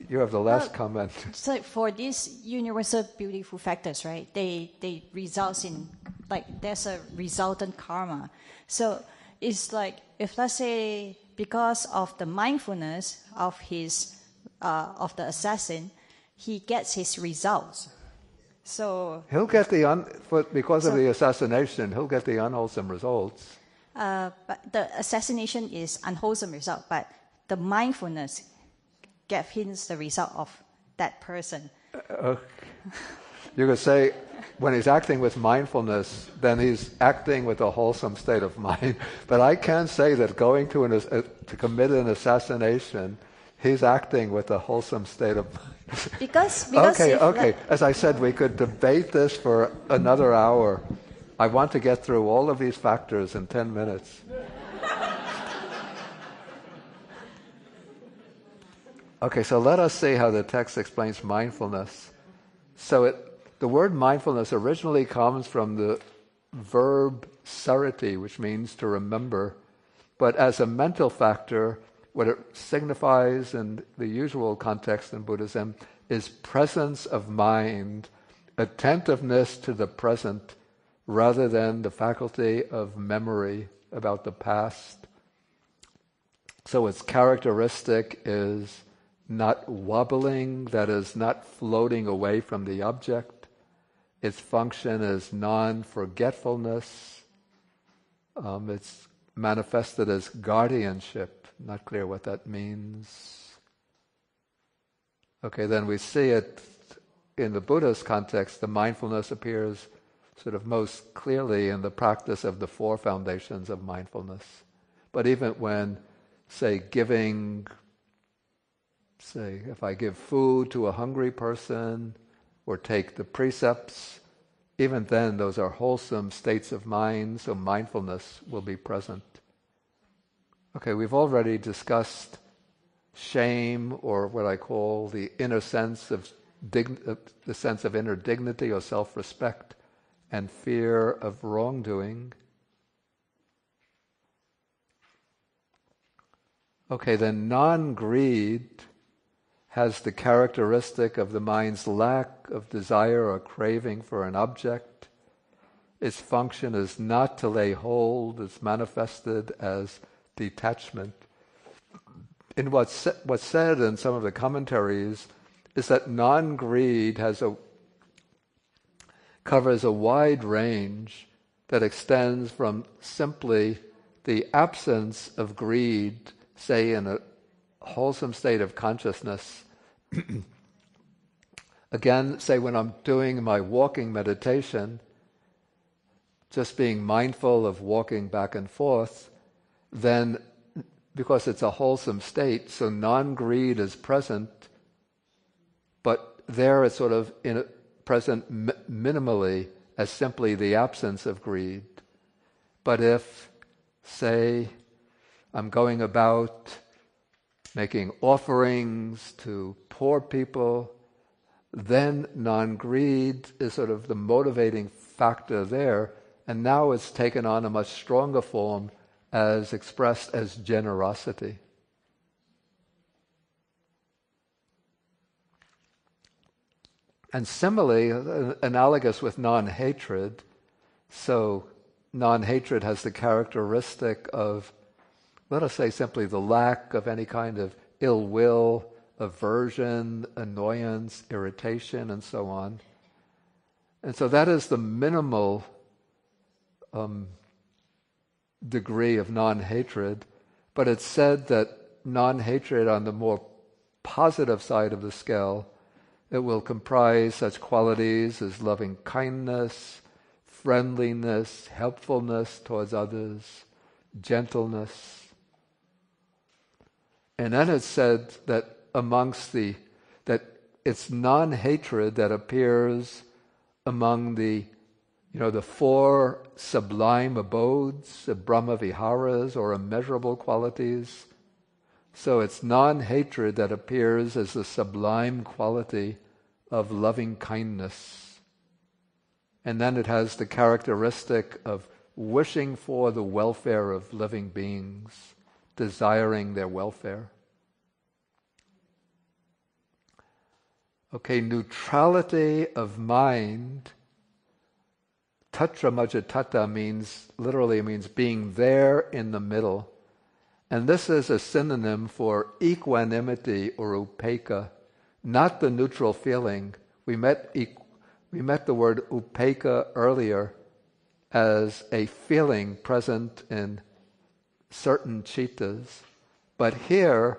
You have the last comment. So for these universal beautiful factors, right, they result in, like, there's a resultant karma. So it's like, if let's say because of the mindfulness of of the assassin, he gets his results. So he'll get because of the assassination, he'll get the unwholesome results. But the assassination is unwholesome result, but the mindfulness gave him the result of that person. You could say, when he's acting with mindfulness, then he's acting with a wholesome state of mind. But I can't say that going to commit an assassination, he's acting with a wholesome state of mind. Because okay. As I said, we could debate this for another hour. I want to get through all of these factors in 10 minutes. Okay, so let us see how the text explains mindfulness. So the word mindfulness originally comes from the verb sariti, which means to remember. But as a mental factor, what it signifies in the usual context in Buddhism is presence of mind, attentiveness to the present, rather than the faculty of memory about the past. So its characteristic is not wobbling, that is, not floating away from the object. Its function is non-forgetfulness. It's manifested as guardianship. Not clear what that means. Okay, then we see it in the Buddhist context. The mindfulness appears sort of most clearly in the practice of the four foundations of mindfulness. But even when, say, if I give food to a hungry person or take the precepts, even then those are wholesome states of mind, so mindfulness will be present. Okay, we've already discussed shame, or what I call the inner sense of the sense of inner dignity or self-respect, and fear of wrongdoing. Okay, then non-greed has the characteristic of the mind's lack of desire or craving for an object. Its function is not to lay hold. It's manifested as detachment. In what's said in some of the commentaries is that non-greed covers a wide range that extends from simply the absence of greed, say in a wholesome state of consciousness. Again, say when I'm doing my walking meditation, just being mindful of walking back and forth, then because it's a wholesome state, so non-greed is present, but there it's sort of present minimally as simply the absence of greed. But if, say, I'm going about making offerings to poor people, then non-greed is sort of the motivating factor there, and now it's taken on a much stronger form as expressed as generosity. And similarly, analogous with non-hatred, so non-hatred has the characteristic of, let us say simply the lack of any kind of ill will, aversion, annoyance, irritation, and so on. And so that is the minimal degree of non-hatred, but it's said that non-hatred on the more positive side of the scale, it will comprise such qualities as loving kindness, friendliness, helpfulness towards others, gentleness. And then it's said that that it's non-hatred that appears among the four sublime abodes, the Brahma Viharas, or immeasurable qualities. So it's non-hatred that appears as the sublime quality of loving kindness. And then it has the characteristic of wishing for the welfare of living beings, desiring their welfare. Okay, neutrality of mind, tatra majatata literally means being there in the middle. And this is a synonym for equanimity or upekkha, not the neutral feeling. We met the word upekkha earlier as a feeling present in certain chittas. But here,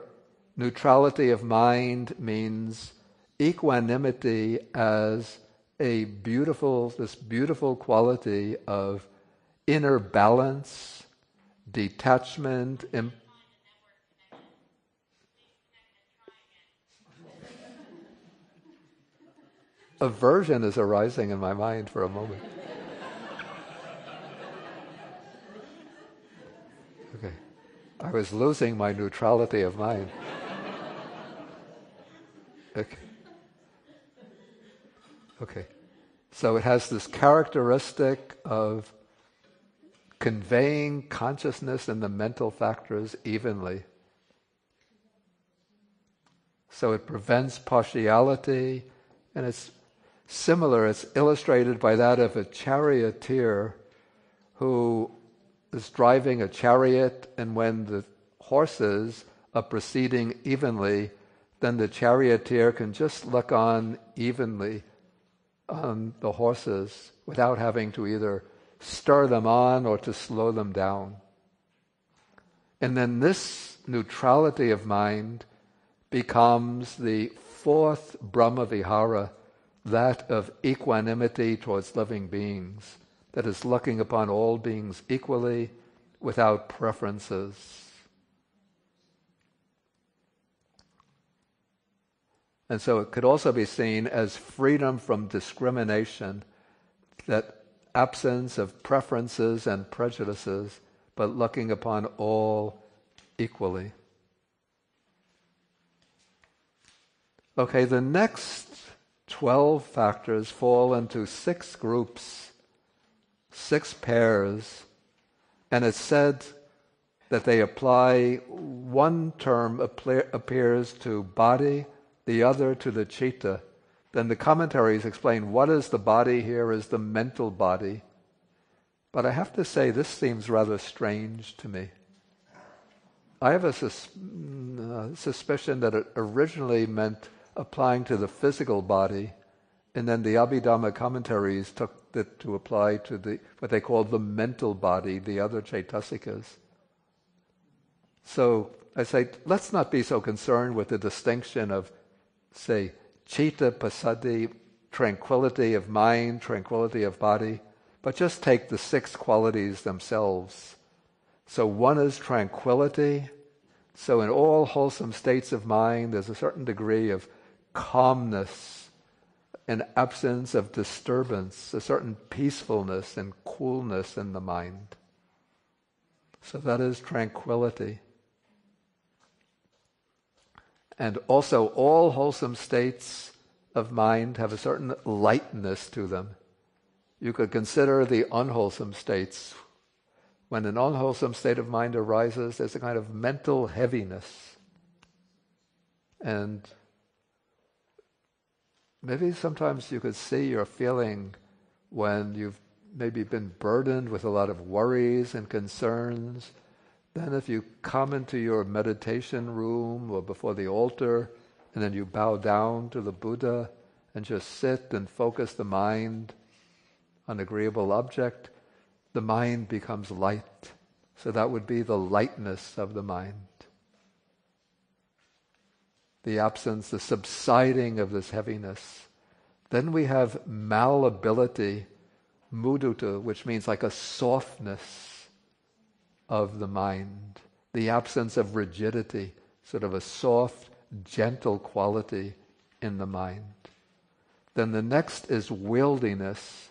neutrality of mind means equanimity as this beautiful quality of inner balance, detachment, aversion is arising in my mind for a moment. Okay. I was losing my neutrality of mind. Okay. So it has this characteristic of conveying consciousness and the mental factors evenly. So it prevents partiality, and it's similar, it's illustrated by that of a charioteer who is driving a chariot, and when the horses are proceeding evenly, then the charioteer can just look on evenly on the horses without having to either stir them on or to slow them down. And then this neutrality of mind becomes the fourth Brahma Vihara, that of equanimity towards living beings, that is looking upon all beings equally without preferences. And so it could also be seen as freedom from discrimination, that absence of preferences and prejudices, but looking upon all equally. Okay, the next 12 factors fall into 6 groups, 6 pairs, and it's said that they apply, one term appears to body, the other to the citta. Then the commentaries explain what is the body here is the mental body. But I have to say, this seems rather strange to me. I have a suspicion that it originally meant applying to the physical body, and then the Abhidhamma commentaries took it to apply to what they call the mental body, the other chaitasikas. So I say, let's not be so concerned with the distinction of, say, citta, passaddhi, tranquility of mind, tranquility of body, but just take the 6 qualities themselves. So one is tranquility, So in all wholesome states of mind, there's a certain degree of calmness, an absence of disturbance, a certain peacefulness and coolness in the mind. So that is tranquility. And also all wholesome states of mind have a certain lightness to them. You could consider the unwholesome states. When an unwholesome state of mind arises, there's a kind of mental heaviness. And maybe sometimes you could see your feeling when you've maybe been burdened with a lot of worries and concerns. Then if you come into your meditation room or before the altar, and then you bow down to the Buddha and just sit and focus the mind on agreeable object, the mind becomes light. So that would be the lightness of the mind. The absence, the subsiding of this heaviness. Then we have malleability, mudita, which means like a softness of the mind. The absence of rigidity, sort of a soft, gentle quality in the mind. Then the next is wieldiness,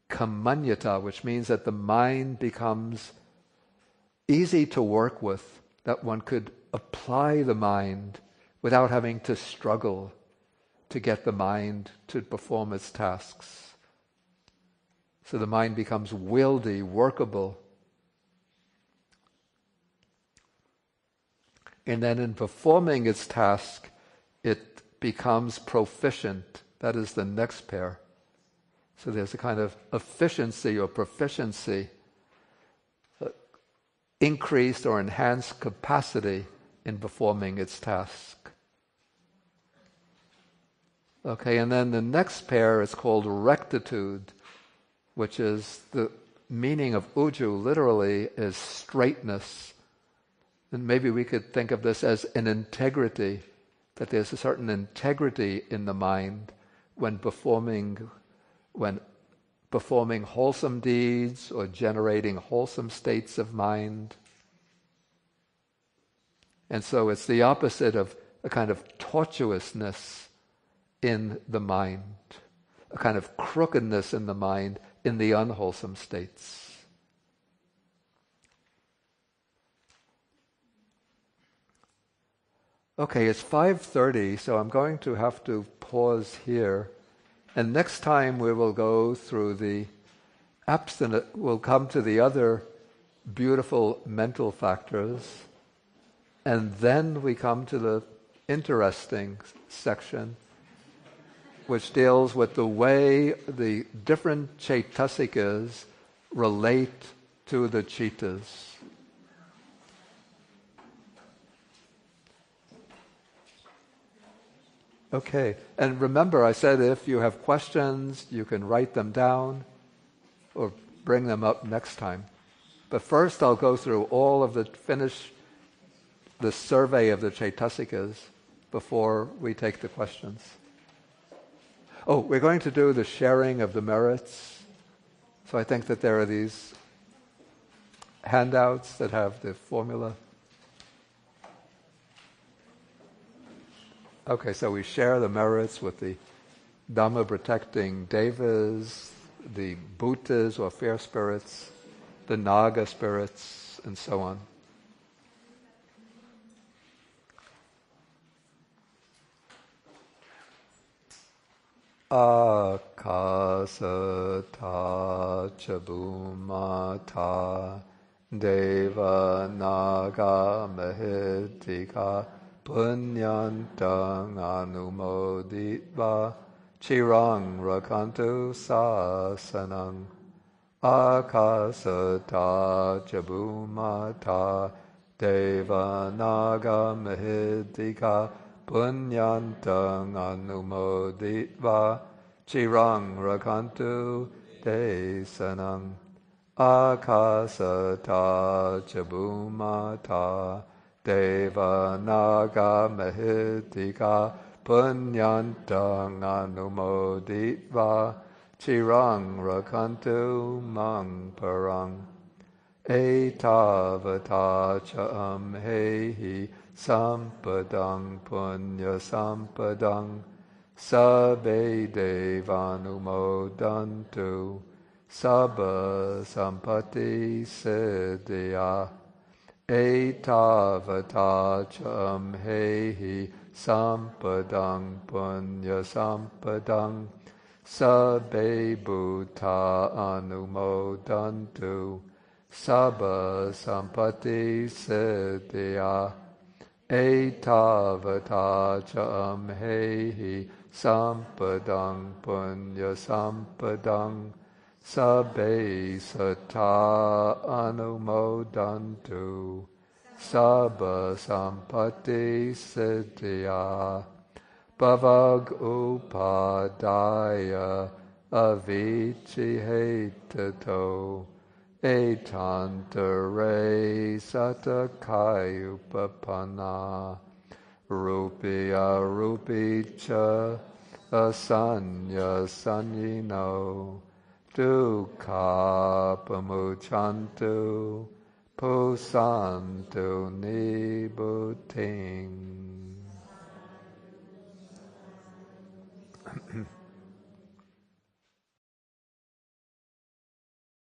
kamanyata, which means that the mind becomes easy to work with, that one could apply the mind without having to struggle to get the mind to perform its tasks. So the mind becomes wieldy, workable. And then in performing its task, it becomes proficient. That is the next pair. So there's a kind of efficiency or proficiency, increased or enhanced capacity in performing its task. Okay, and then the next pair is called rectitude, which is the meaning of uju literally is straightness. And maybe we could think of this as an integrity, that there's a certain integrity in the mind when performing wholesome deeds or generating wholesome states of mind. And so it's the opposite of a kind of tortuousness in the mind, a kind of crookedness in the mind in the unwholesome states. Okay, it's 5:30, so I'm going to have to pause here. And next time we will go through the we'll come to the other beautiful mental factors. And then we come to the interesting section, which deals with the way the different chaitasikas relate to the chittas. Okay, and remember I said if you have questions, you can write them down or bring them up next time. But first I'll go through finish the survey of the chaitasikas before we take the questions. Oh, we're going to do the sharing of the merits. So I think that there are these handouts that have the formula. Okay, so we share the merits with the Dhamma protecting devas, the bhutas or fair spirits, the naga spirits, and so on. Akasata chabumata deva naga mahitika punyantang anumoditva chirang rakantu sasanang. Akasata chabumata deva naga mahitika punyantang anumoditva chirang rakantu desanang. Akasata chabumata deva naga mahitika punyantang anumoditva chirang rakantu mang parang. etavata cha amhehi sampadang punya sampadang sabbe devanumodantu sabba sampatti siddhya etavata cha amhehi sampadang punya sampadang sabbe bhuta anumodantu sabba sampatti siddhya etavata cha amhehi sampadang punya sampadang sabbe satta anumodantu sabba sampatti siddhya bhavag upadaya avichihetato etantare satakayupapana rupya rupicha asanya sanyino dukkha pamuchantu pusantu nibbutting.